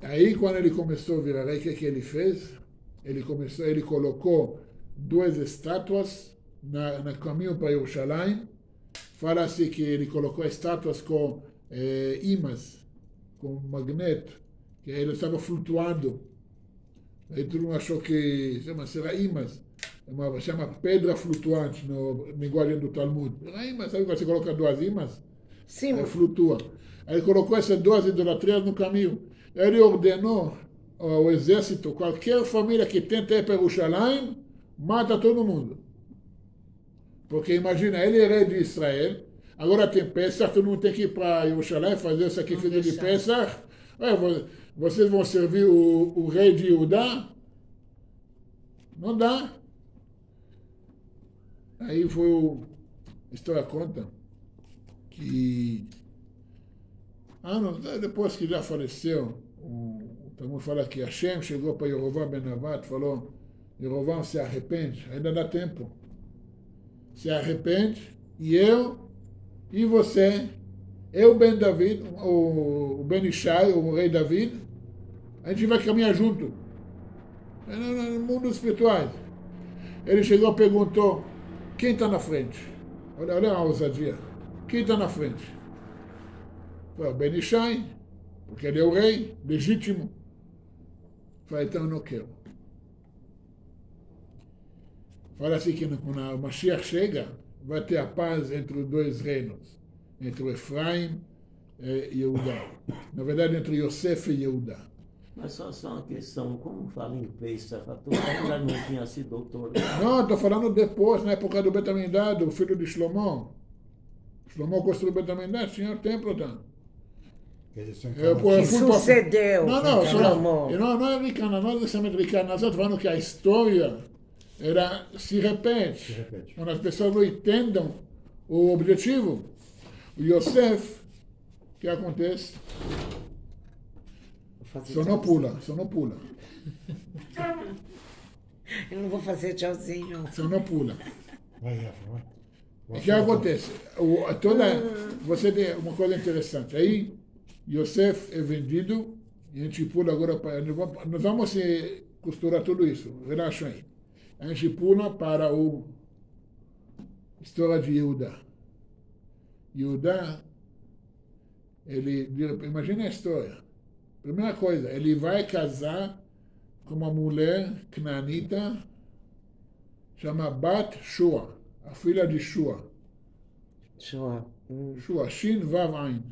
S1: Aí, quando ele começou a virar rei, o que ele fez? Ele colocou 2 estátuas no caminho para Jerusalém. Fala-se que ele colocou estátuas com imãs, com magneto, que ele estava flutuando. Aí todo mundo achou que será imãs. Chama pedra flutuante na linguagem do Talmud. Imãs, sabe quando você coloca 2 imãs?
S2: Sim.
S1: Flutua. Aí ele colocou essas 2 idolatrias no caminho. Ele ordenou ao exército, qualquer família que tenta ir para Jerusalém, mata todo mundo. Porque imagina, ele é rei de Israel, agora tem Pesach, todo mundo tem que ir para Jerusalém fazer o sacrifício de Pesach. Vocês vão servir o rei de Judá? Não dá. Aí foi a história conta que depois que já faleceu, o Talmud fala que Hashem chegou para Yerovam ben Navat, falou: Yerovam, se arrepende, ainda dá tempo. Se arrepende, e você, eu, Ben David, o Ben Ishai, o rei David, a gente vai caminhar junto. No mundo espiritual. Ele chegou e perguntou: quem está na frente? Olha a ousadia. Quem está na frente? Foi o Ben Ishai, porque ele é o rei legítimo. Falei, então eu não quero. Fala assim que quando o Mashiach chega, vai ter a paz entre os 2 reinos, entre o Efraim e Yehudá. Na verdade, entre Yosef e Yehudá.
S4: Mas só uma questão, como fala em Pesach, tu ainda não tinha sido doutor?
S1: Não, estou falando depois, na época do Bet Amidá, do filho de Shlomo. Shlomo construiu o Bet Amidá, tinha o templo, tá?
S2: Que sucedeu.
S1: Não é ricana, não é necessariamente ricana, nós estamos falando que a história se repete. Quando as pessoas não entendem o objetivo. O Yosef, o que acontece? Só não pula.
S2: Eu não vou fazer tchauzinho.
S1: Só não pula.
S6: Vai.
S1: O que acontece? Você tem uma coisa interessante. Aí, Yosef é vendido, e a gente pula agora para... Nós vamos costurar tudo isso, relaxa aí. A gente pula para a história de Yehudá. Yehudá, imagina a história. Primeira coisa, ele vai casar com uma mulher canaanita chama Bat Shua, a filha de Shua.
S2: Shua.
S1: Shua, Shin Vav Ain.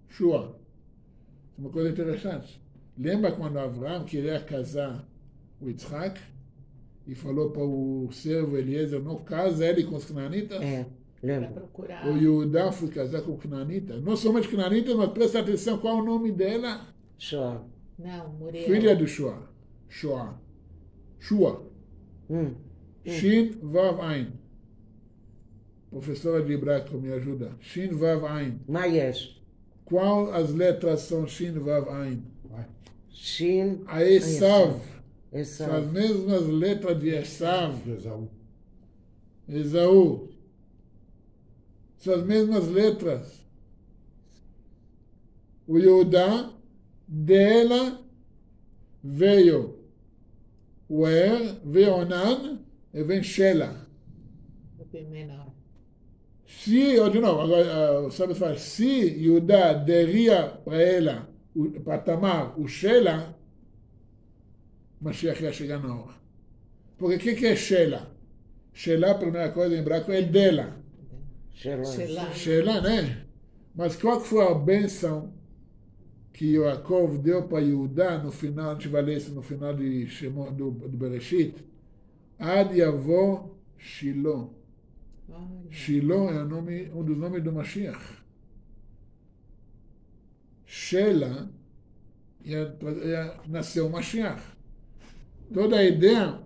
S1: Shua. Uma coisa interessante. Lembra quando Abraão queria casar o Yitzhak e falou para o servo Eliezer, não casa ele com os cananitas?
S2: É,
S3: Para
S2: lembra?
S3: procurar.
S1: O Yehudá foi casar com o cananita. Não somente cananita, mas presta atenção qual é o nome dela.
S2: Shua.
S3: Não, Muriel.
S1: Filha de Shua. Shua. Shua. Shin Vav Ain. Professora de hebraico me ajuda. Shin Vav Ain.
S2: Mayesh.
S1: Qual as letras são Shin Vav Ain?
S6: Vai.
S2: Shin.
S1: A Esav. São
S2: Esav.
S1: as mesmas letras de Esav.
S6: De Esaú.
S1: Esaú. São as mesmas letras. O Yehudá, dela veio o veio Onan e vem Shela.
S3: O menor.
S1: Se, de novo, agora o sábio fala, se Yehudá daria para ela, para Tamar, o Shela, Mashiach ia chegar na hora. Porque o que é Shela? Shela, a primeira coisa em hebraico, é dela.
S3: Shelah.
S1: Shela, né? Mas qual que foi a bênção que Yaakov deu para Yehudá no final, a gente vai ler isso no final de Shemot, do Bereshit? Ad Yavó Shiloh.
S3: Olha.
S1: Shiloh é um dos nomes do Mashiach. Shela nasceu o Mashiach. Toda a ideia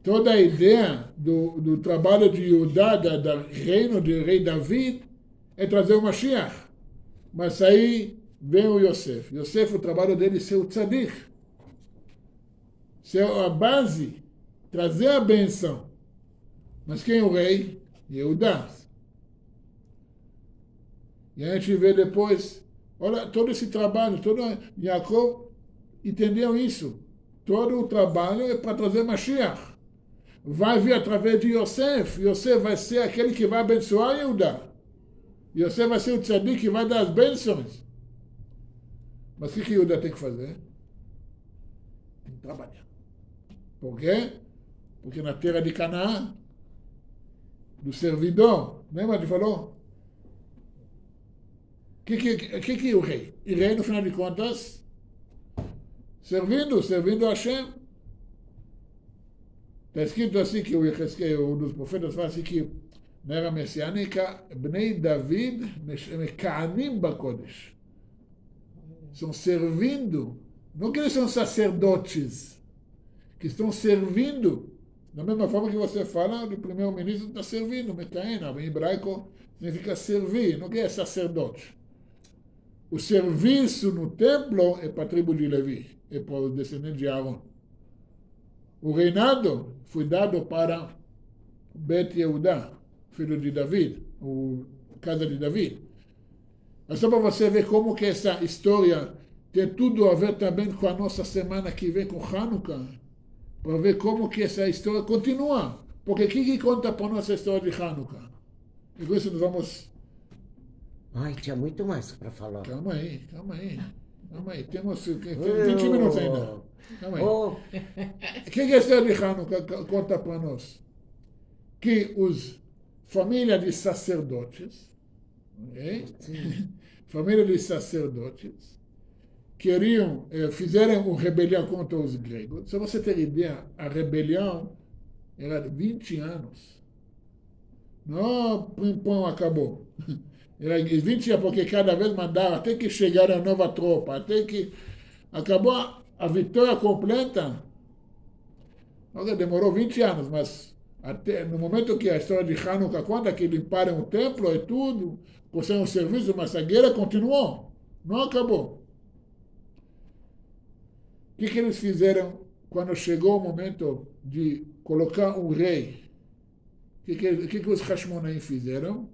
S1: toda a ideia do trabalho de Yehudá, do reino do rei David, é trazer o Mashiach. Mas aí vem o Yosef. Yosef, o trabalho dele é ser o tzadik. Ser a base, trazer a benção. Mas quem é o rei? Yehudá. E a gente vê depois, olha, todo esse trabalho, todo Yaakov entendeu isso. Todo o trabalho é para trazer Mashiach. Vai vir através de Yosef. Yosef vai ser aquele que vai abençoar Yehudá. Yosef vai ser o tzadik que vai dar as bênçãos. Mas o que Yehudá tem que fazer? Tem que trabalhar. Por quê? Porque na terra de Canaã, do servidor, lembra que falou? O que é o rei? E rei, no final de contas, servindo a Hashem. Está escrito assim que um dos profetas fala assim que na era messiânica, Bnei David meka'anim bakodesh. Estão servindo, não que eles são sacerdotes, que estão servindo, da mesma forma que você fala, o primeiro-ministro está servindo, meka'ena, em hebraico significa servir, não que é sacerdote. O serviço no templo é para a tribo de Levi, é para os descendentes de Aaron. O reinado foi dado para Bet Yehudá, filho de David, a casa de David. Mas só para você ver como que essa história tem tudo a ver também com a nossa semana que vem com Hanukkah, para ver como que essa história continua. Porque o que conta para nós a história de Hanukkah? E com isso nós vamos...
S2: Ai, tinha muito mais para falar.
S1: Calma aí. Temos 20 minutos ainda. Calma aí. O que a história de Hanukkah conta para nós? Que os família de sacerdotes, okay? Família de sacerdotes, fizeram uma rebelião contra os gregos. Só você ter ideia, a rebelião era de 20 anos. Não, pum, acabou. Era 20 anos, porque cada vez mandava, até que chegar a nova tropa, até que acabou a vitória completa. Demorou 20 anos, mas até no momento que a história de Hanukkah conta que limparam o templo e tudo, conseguiram o serviço, mas a guerra continuou, não acabou. O que eles fizeram quando chegou o momento de colocar um rei? O que os Hashmonaim fizeram?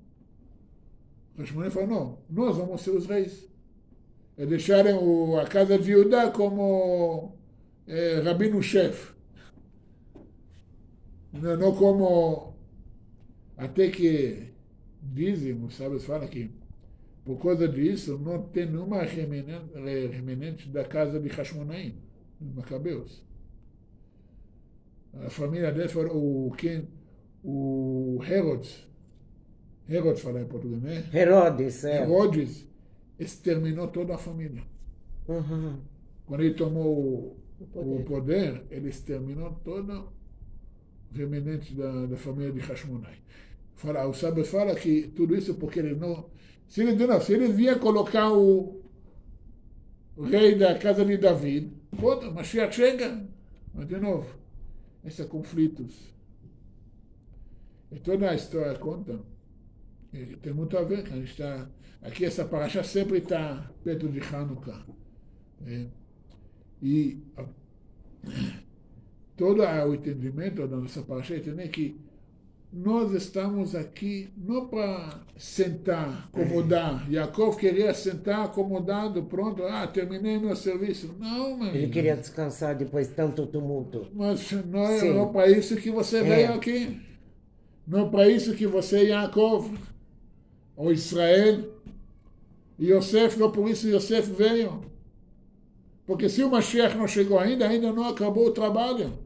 S1: Os Hashmonaim falaram, não, nós vamos ser os reis. E deixaram a casa de Yehudá como rabino-chefe. Não como, até que dizem, os sábios falam que por causa disso não tem nenhuma remanente da casa de Hashmonaim, dos Macabeus. a família dele foi o Herodes. Herodes fala em português, né?
S2: Herodes, é.
S1: Herodes exterminou toda a família.
S2: Uhum.
S1: Quando ele tomou o poder, ele exterminou todo o remanente da família de Hashmonai. O sábio fala que tudo isso porque ele não... Se ele vinha colocar o rei da casa de David, pronto, Mashiach chega. Mas de novo, esses conflitos. E toda a história conta, e tem muito a ver, que a gente está... Aqui essa parasha sempre está perto de Hanukkah. E todo o entendimento da nossa parasha é entender que nós estamos aqui não para sentar, acomodar. Yaakov queria sentar acomodado, pronto, terminei meu serviço. Não, meu
S2: Ele queria descansar depois de tanto tumulto.
S1: Mas não é para isso que você veio aqui. Não é para isso que você é Yaakov, ou Israel. E Yosef, não por isso Yosef veio. Porque se o Mashiach não chegou ainda não acabou o trabalho.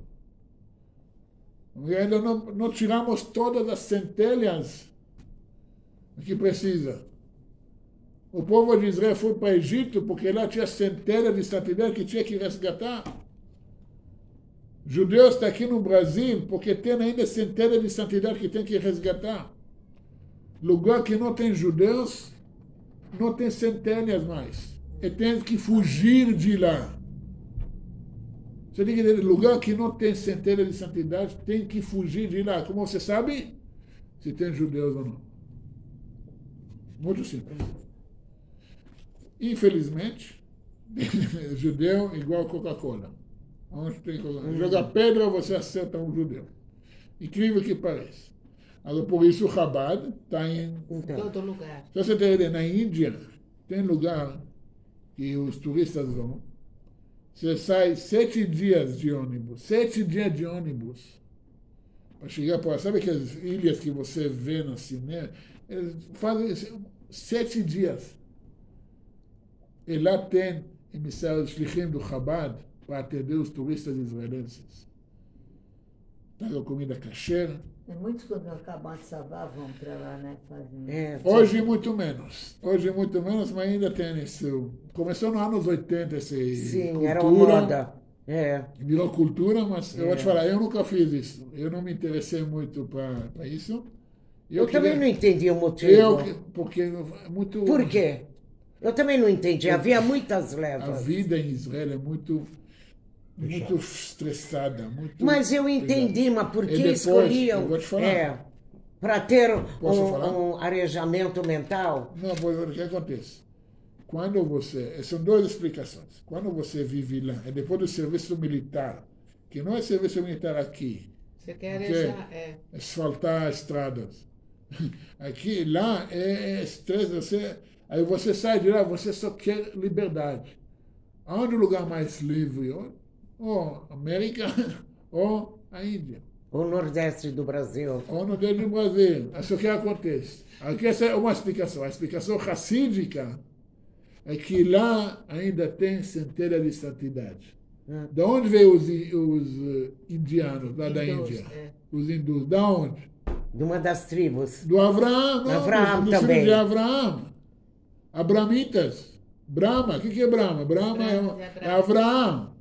S1: E ainda não tiramos todas as centelhas que precisa. O povo de Israel foi para o Egito porque lá tinha centelha de santidade que tinha que resgatar. Judeus estão aqui no Brasil porque tem ainda centelha de santidade que tem que resgatar. Lugar que não tem judeus, não tem centelhas mais. E tem que fugir de lá. Você tem que dizer, lugar que não tem centelha de santidade, tem que fugir de lá. Como você sabe? Se tem judeus ou não. Muito simples. Infelizmente, judeu igual Coca-Cola. Onde tem Coca-Cola. Joga pedra, você acerta um judeu. Incrível que pareça. Agora, por isso o Chabad está em
S3: todo lugar.
S1: Se você tem ideia, na Índia, tem lugar que os turistas vão. Você sai 7 dias de ônibus. 7 dias de ônibus. Para chegar para... Sabe aquelas ilhas que você vê no cinema? Eles fazem 7 dias. E lá tem emissários shlichim do Chabad para atender os turistas israelenses. Pega comida kasher.
S5: Muitos, quando acabam de salvar, vão para lá, né?
S1: Hoje muito menos. Hoje muito menos, mas ainda tem isso. Começou nos anos 80 esse
S2: Sim,
S1: cultura.
S2: era uma moda.
S1: Virou cultura, mas eu vou te falar, eu nunca fiz isso. Eu não me interessei muito para isso.
S2: Eu também não entendi o motivo.
S1: Porque é muito...
S2: Por quê? Eu também não entendi. Havia muitas levas.
S1: A vida em Israel é muito estressada. Muito
S2: mas eu entendi,
S1: pesada.
S2: Mas por que
S1: depois,
S2: escolhiam?
S1: Eu vou te falar.
S2: Para ter um arejamento mental?
S1: Não, o que acontece? Quando você... São 2 explicações. Quando você vive lá, é depois do serviço militar, que não é serviço militar aqui.
S3: Você quer arejar?
S1: Asfaltar estradas. Aqui, lá, é estresse. Aí você sai de lá, você só quer liberdade. Aonde o lugar mais livre? Ou América, ou a Índia.
S2: O Nordeste do Brasil.
S1: Ou no Nordeste do Brasil. Isso que acontece. Aqui essa é uma explicação. A explicação racídica é que lá ainda tem centelha de santidade. De onde veio os indianos, lá da Índia? Os hindus. Da onde?
S2: De uma das tribos.
S1: Do Avraham.
S2: Avraham
S1: do
S2: também.
S1: De Avraham. Abramitas. Brahma. O que é Brahma? Brahma é Avraham.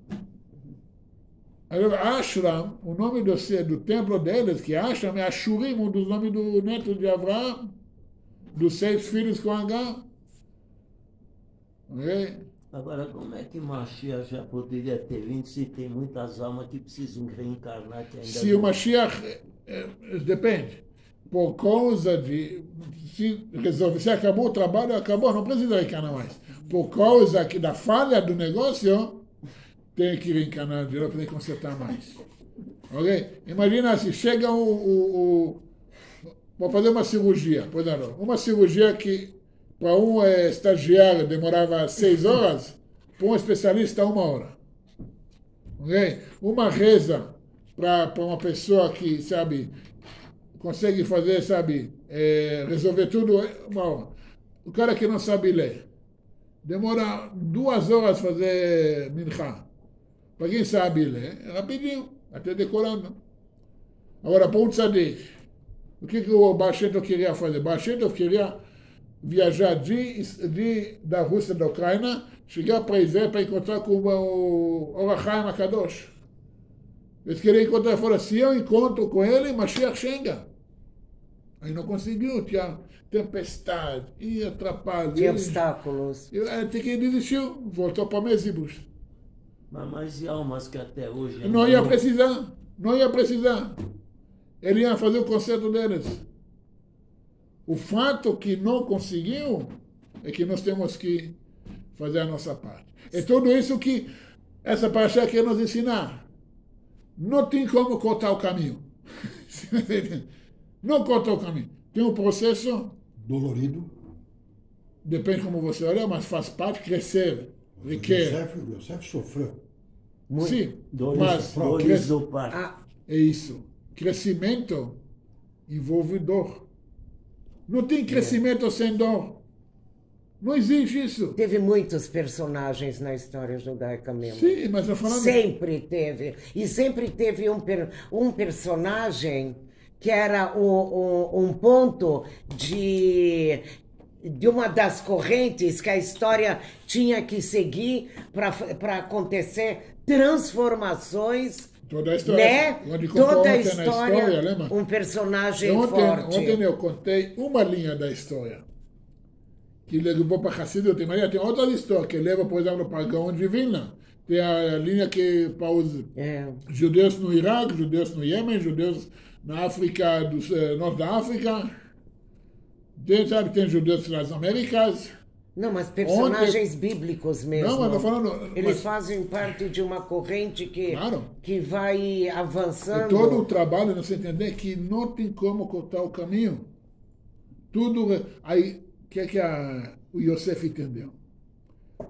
S1: Ashram, o nome do templo deles, que Ashram é Ashurim, um dos nomes do neto de Avraham, dos 6 filhos com H. Okay?
S4: Agora, como é que Mashiach já poderia ter vindo se tem muitas almas que precisam reencarnar? Que ainda
S1: se o Mashiach, depende. Por causa de... Se acabou o trabalho, acabou, não precisa reencarnar mais. Por causa da falha do negócio, tem que reencarnar de novo para consertar mais. Ok? Imagina se chega vou fazer uma cirurgia, por exemplo, uma cirurgia que para um estagiário demorava 6 horas, para um especialista 1 hora. Ok? Uma reza para uma pessoa que, sabe, consegue fazer, sabe, resolver tudo 1 hora. O cara que não sabe ler, demora 2 horas fazer minchá. Para quem sabe ler, é rapidinho. até decorando. Agora, para um tzadik, o que o Baal Shem Tov queria fazer? Baal Shem Tov queria viajar da Rússia, da Ucrânia, chegar para Israel para encontrar com o Or HaChaim HaKadosh. Eles queriam encontrar, ele falou, se eu encontro com ele, Mashiach chega. Aí não conseguiu, tinha tempestade, ia atrapalhar.
S2: Tinha obstáculos.
S1: Até que ele desistiu, voltou para Mesibus.
S4: Mas e almas que até hoje...
S1: Não ia precisar, não ia precisar. Ele ia fazer o concerto deles. O fato que não conseguiu é que nós temos que fazer a nossa parte. É tudo isso que essa parasha quer nos ensinar. Não tem como cortar o caminho. Não cortar o caminho. Tem um processo
S6: dolorido.
S1: Depende como você olha, mas faz parte crescer. Requer.
S6: Yosef sofreu.
S2: Muito.
S1: Sim,
S4: Dores do parto.
S1: É isso. Crescimento envolve dor. Não tem crescimento sem dor. Não existe isso.
S2: Teve muitos personagens na história judaica mesmo.
S1: Sim, mas eu falando...
S2: Sempre teve. E sempre teve um personagem que era um ponto de uma das correntes que a história tinha que seguir para acontecer transformações.
S1: Toda a história,
S2: né? Toda a história, um personagem forte.
S1: Ontem eu contei uma linha da história que levou para Hassidut. Tem outra história que leva, por exemplo, para Gaon de Vilna. Tem a linha que para os judeus no Iraque, judeus no Iêmen, judeus na África, do norte da África. Tem judeus nas Américas.
S2: Não, mas personagens bíblicos mesmo.
S1: Não, mas estou falando...
S2: Eles fazem parte de uma corrente que vai avançando.
S1: É todo o trabalho, você entender que não tem como cortar o caminho. Tudo... Aí, o que o Yosef entendeu?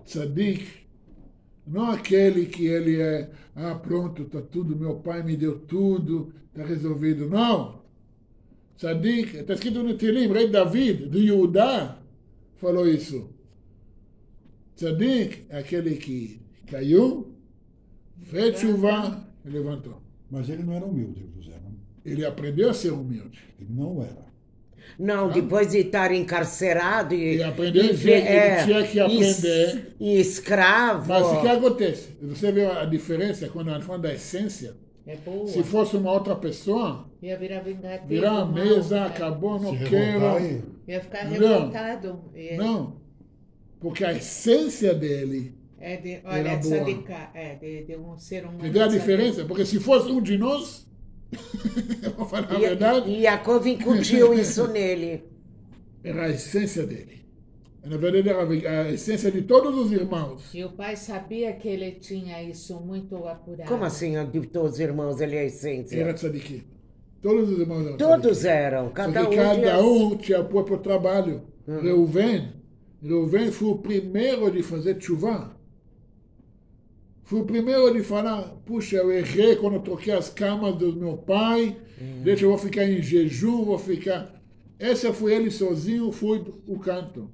S1: Tzadik, não aquele que ele é... pronto, está tudo, meu pai me deu tudo, está resolvido. Não! Tzadik, está escrito no Tilim, rei David, do Yehudá, falou isso. Tzadik é aquele que caiu, fez chuva e levantou.
S6: Mas ele não era humilde, José. Não?
S1: Ele aprendeu a ser humilde.
S6: Ele não era.
S2: Não, depois de estar encarcerado
S1: e aprender, ele tinha que aprender.
S2: E escravo.
S1: Mas o que acontece? Você vê a diferença quando nós falamos da essência?
S3: É boa.
S1: Se fosse uma outra pessoa,
S3: ia virar vingativo.
S1: Virar a mesa, acabou, não quero.
S3: Ia ficar revoltado.
S1: Não. Porque a essência dele era boa.
S3: De um ser humano.
S1: Entendeu a diferença? Porque se fosse um de nós, eu vou falar a verdade.
S2: E Yaakov incutiu isso nele.
S1: Era a essência dele. Na verdade, era a essência de todos os irmãos.
S3: E o pai sabia que ele tinha isso muito apurado.
S2: Como assim, de todos os irmãos, ele é a essência?
S1: Era tzadikim. Todos os irmãos eram
S2: todos
S1: tzadikim.
S2: Eram, cada
S1: um tinha próprio trabalho. Reuven foi o primeiro de fazer tshuva. Foi o primeiro de falar, puxa, eu errei quando eu troquei as camas do meu pai, deixa eu vou ficar em jejum, vou ficar... Esse foi ele sozinho, foi o canto.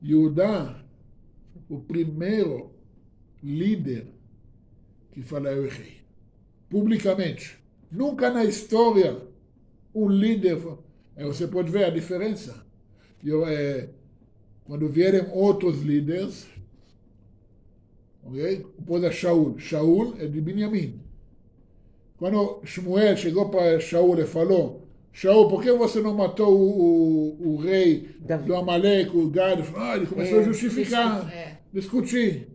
S1: Yehudá, o primeiro líder que fala, eu errei. Publicamente. Nunca na história um líder... Você pode ver a diferença. Quando vierem outros líderes, okay? Depois é Shaul. Shaul é de Benjamim. Quando Shmuel chegou para Shaul e falou, Shaul, por que você não matou o rei do Amaleque, o Gad? Ele começou a justificar, discutir.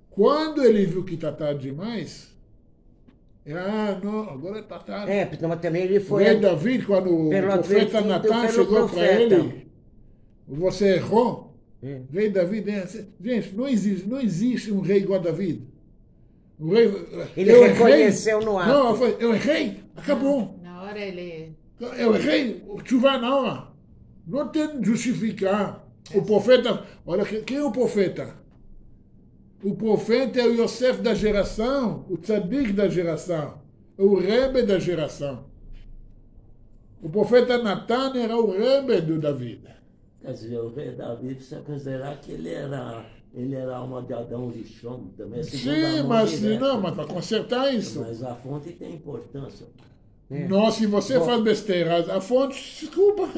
S1: Quando ele viu que está tarde demais, não, agora está tarde.
S2: Mas também ele foi...
S1: O rei David, quando o profeta Natan chegou para ele, você errou. Rei David, gente, não existe um rei igual a David.
S2: Ele reconheceu no ato.
S1: Não, eu errei, acabou.
S3: Na hora ele...
S1: Eu errei, o chuva na hora. Não tem que justificar. O profeta, olha, quem é o profeta? O profeta é o Yosef da geração, o tzadik da geração, o Rebbe da geração. O profeta Natan era o Rebbe do David.
S4: Quer dizer, o rei Davi precisa considerar que ele era ele era alma de Adão Rishon também.
S1: Sim, mas não, mas para consertar isso.
S4: Mas a fonte tem importância.
S1: Não, se você faz besteira, a fonte, desculpa.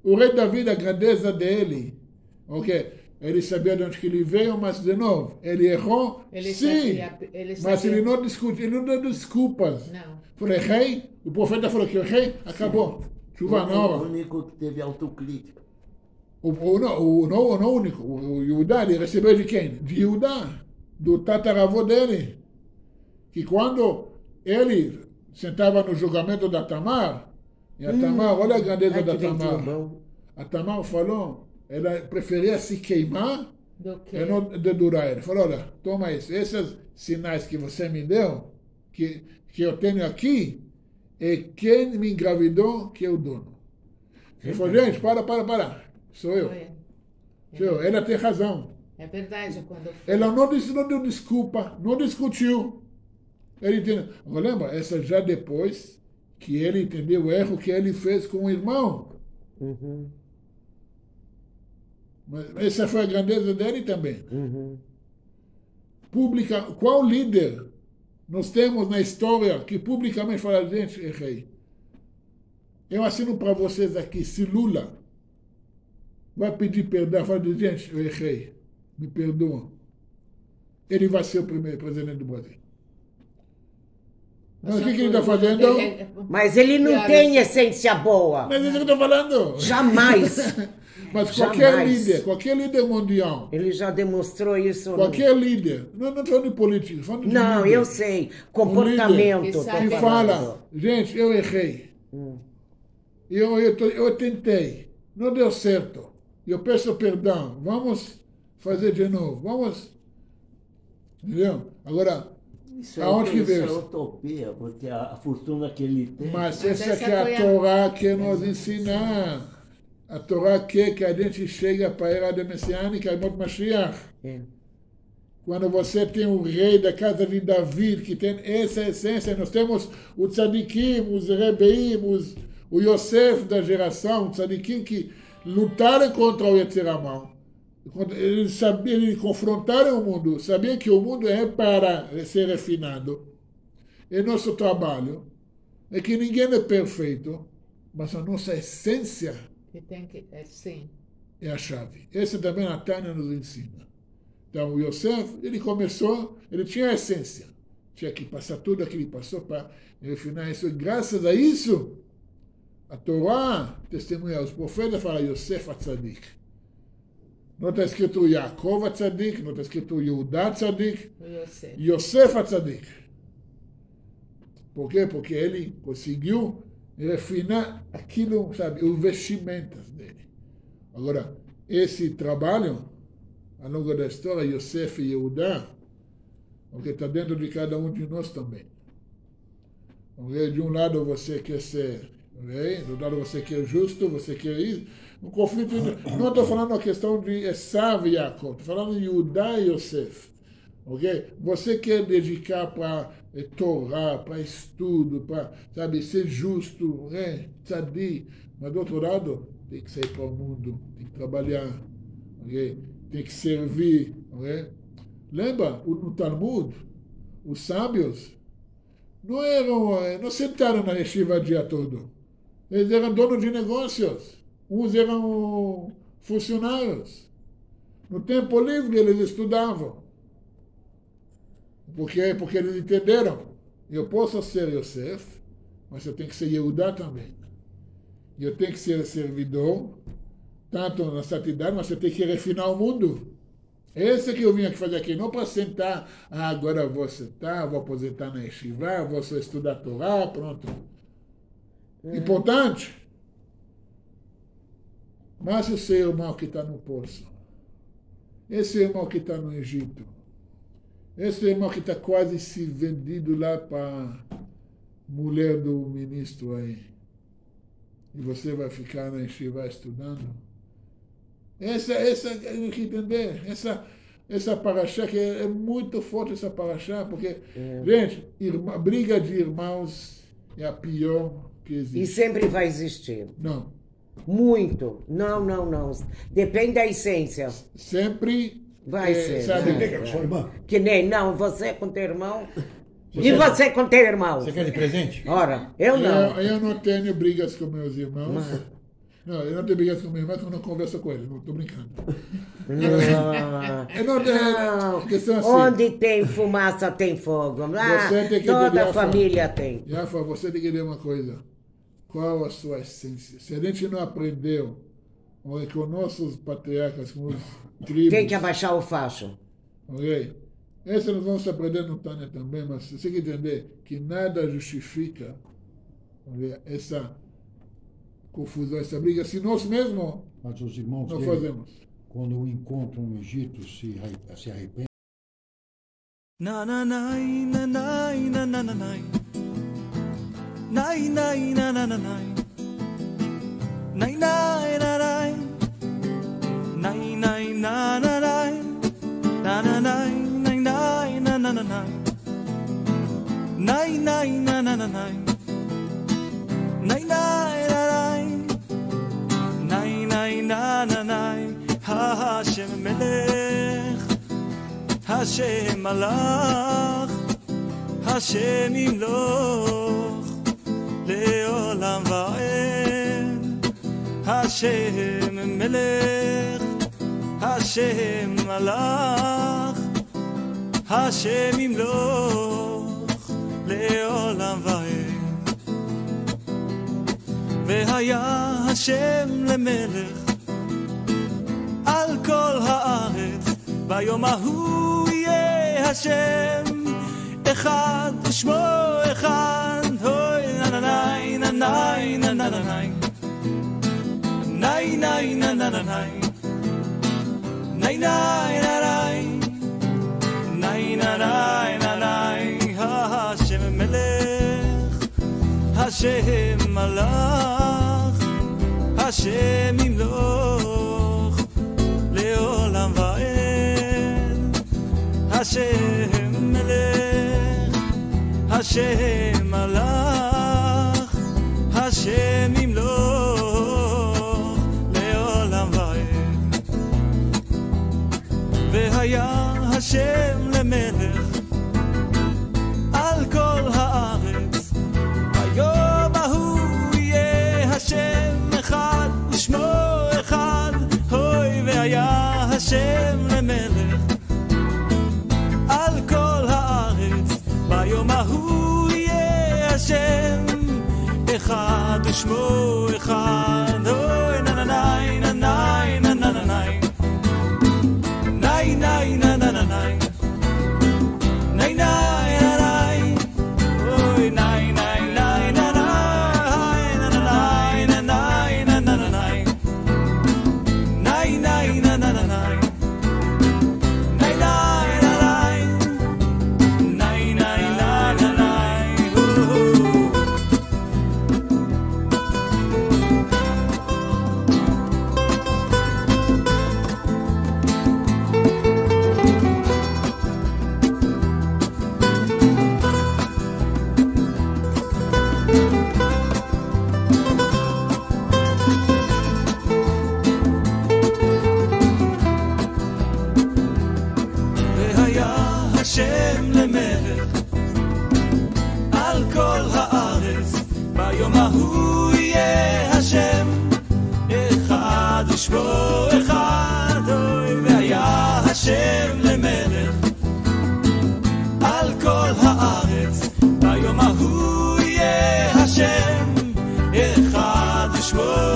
S1: O rei Davi, a grandeza dele, ok? Ele sabia de onde que ele veio, mas de novo, ele errou, sim, mas ele não discute, ele não deu desculpas.
S3: Não.
S1: Falei, rei, o profeta falou que o rei acabou. Chuva
S4: O
S1: nova.
S4: único que teve autocrítica.
S1: Não único, o Yudá, ele recebeu de quem? De Yudá, do tataravô dele. Que quando ele sentava no julgamento da Tamar, e a Tamar, olha a grandeza da Tamar. A Tamar falou, ela preferia se queimar
S3: Do que...
S1: e não dedurar ele. Falou, olha, toma isso, esses sinais que você me deu, que eu tenho aqui, é quem me engravidou que é o dono. Ele falou, gente, para. Sou eu. Ela tem razão.
S3: É verdade, quando...
S1: Ela não deu desculpa, não discutiu. Ele entendeu. Agora lembra, essa já depois que ele entendeu o erro que ele fez com o irmão. Mas essa foi a grandeza dele também. Qual líder nós temos na história que publicamente fala, gente, errei. Eu assino para vocês aqui, se Lula vai pedir perdão, fala, gente, eu errei, me perdoam. Ele vai ser o primeiro presidente do Brasil. Mas o que ele está fazendo?
S2: Mas ele não tem essência boa.
S1: Mas é isso que eu estou falando.
S2: Jamais.
S1: Mas
S2: Jamais.
S1: qualquer líder mundial,
S2: Ele já demonstrou isso.
S1: qualquer líder, não estou falando de política, falando de
S2: Não,
S1: líder,
S2: eu sei. Comportamento.
S3: Que
S2: tô
S3: sabe-
S1: que
S2: falando.
S1: fala, gente, eu errei. Eu tentei, não deu certo. Eu peço perdão, vamos fazer de novo, vamos. Entendeu? Agora, aonde que veio
S4: Isso é
S1: isso?
S4: utopia, porque a fortuna que ele tem...
S1: Mas
S3: Mas
S1: essa
S3: essa
S1: que é
S3: foi
S1: a
S3: a-
S1: Torá que nos ensina. A Torá quer que a gente chegue para a era da messiânica, Yemot Mashiach.
S2: É.
S1: Quando você tem o rei da casa de Davi, que tem essa essência, nós temos o tzadikim, os rebeim, o Yosef da geração, o tzadikim que lutaram contra o Yetzeramão. Eles confrontaram o mundo, sabiam que o mundo é para ser refinado. E nosso trabalho é que ninguém é perfeito, mas a nossa essência
S3: Que tem que... sim.
S1: é a chave. Esse também a Tânia nos ensina. Então, o Yosef, ele começou, ele tinha a essência. Tinha que passar tudo aquilo que passou para refinar isso. E graças a isso, a Torá testemunha, os profetas falam Yosef Atzadik. Não está escrito Yaakov Atzadik, não está escrito Yehudá Atzadik,
S3: O Yosef.
S1: Yosef Atzadik. Por quê? Porque ele conseguiu refinar aquilo, sabe, os vestimentas dele. Agora, esse trabalho, ao longo da história, Yosef e Yehudá, porque está dentro de cada um de nós também. Okay? De um lado você quer ser rei, do outro lado você quer justo, você quer isso. Um conflito, não estou falando a questão de Esav e Yaakov, estou falando de Yehudá e Yosef. Okay? Você quer dedicar para Torá, para estudo, para, sabe, ser justo, tzadik, mas do outro lado tem que sair para o mundo, tem que trabalhar, okay? Tem que servir. Okay? Lembra, no Talmud, os sábios não sentaram na yeshiva o dia todo. Eles eram donos de negócios, uns eram funcionários. No tempo livre eles estudavam. Porque eles entenderam. Eu posso ser Yosef, mas eu tenho que ser Yehudá também. Eu tenho que ser servidor, tanto na santidade, mas eu tenho que refinar o mundo. Esse que eu vim aqui fazer aqui, não para sentar, agora eu vou sentar, vou aposentar na yeshiva, vou só estudar a Torá, pronto. Importante. Mas o seu irmão que está no poço, esse irmão que está no Egito, esse irmão que está quase se vendido lá para a mulher do ministro aí, e você vai ficar na yeshiva estudando. Essa tem que entender. Essa paraxá, que é muito forte essa paraxá, porque, gente, briga de irmãos é a pior que existe.
S2: E sempre vai existir.
S1: Não.
S2: Muito. Não. Depende da essência.
S1: Sempre
S2: Vai ser.
S1: sabe,
S2: né?
S6: Sua irmã,
S2: Que nem, não, você com teu irmão. E você com teu irmão?
S6: você quer de presente?
S2: Ora, eu não.
S1: Eu não tenho brigas com meus irmãos. Não, eu não tenho brigas com meus irmãos quando eu converso com eles. Não estou brincando. Eu não tenho questão assim.
S2: Onde tem fumaça tem fogo.
S1: Você tem que
S2: Toda
S1: entender,
S2: a família tem.
S1: Jafa, você tem que entender uma coisa. Qual a sua essência? Se a gente não aprendeu com nossos patriarcas, com os tribos...
S2: Tem que abaixar o facho.
S1: Ok? Essa nós vamos aprender no Tânia também, mas você tem que entender que nada justifica, okay, essa confusão, essa briga, se nós mesmos
S6: Mas os irmãos
S1: não
S6: dele,
S1: fazemos.
S6: quando o encontram no Egito, se arrependem.
S7: Na na na na na na na na na Nai nai na na na nai Nai nai na nai Nai nai na na nai Na na nai nai nai na na na nai Nai nai na na na nai Nai nai na nai Nai nai na na nai Ha Hashem melech Hashem malach Hashem imloch לעולם ועד השם מלך השם מלך השם ימלוך לעולם ועד והיה השם למלך על כל הארץ ביום ההוא יהיה השם אחד ושמו אחד Nai na nai na na na nai Nai nai na na na nai Nai nai na nai Nai na nai na nai Hashem melech Hashem malach Hashem imloch Leolam va'ed Hashem melech Hashem malach השם ימלוך לעולם ועד והיה השם למלך על כל הארץ ביום ההוא יהיה השם אחד ושמו אחד הוי והיה השם למלך על כל הארץ ביום ההוא יהיה השם אחד ושמו אחד אוי נה נה ניי נה ניי נה נה נה ניי ניי ניי נה נה נה ניי ניי ניי נה ניי אוי ניי ניי ניי נה ניי נה נה ניי נה ניי נה נה נה ניי ניי ניי נה נה נה ניי ניי ניי נה ניי ניי ניי נה נה ניי השם למלך על כל הארץ ביום ההוא יהיה השם אחד ושמו אחד אוי והיה השם למלך על כל הארץ ביום ההוא יהיה השם אחד ושמו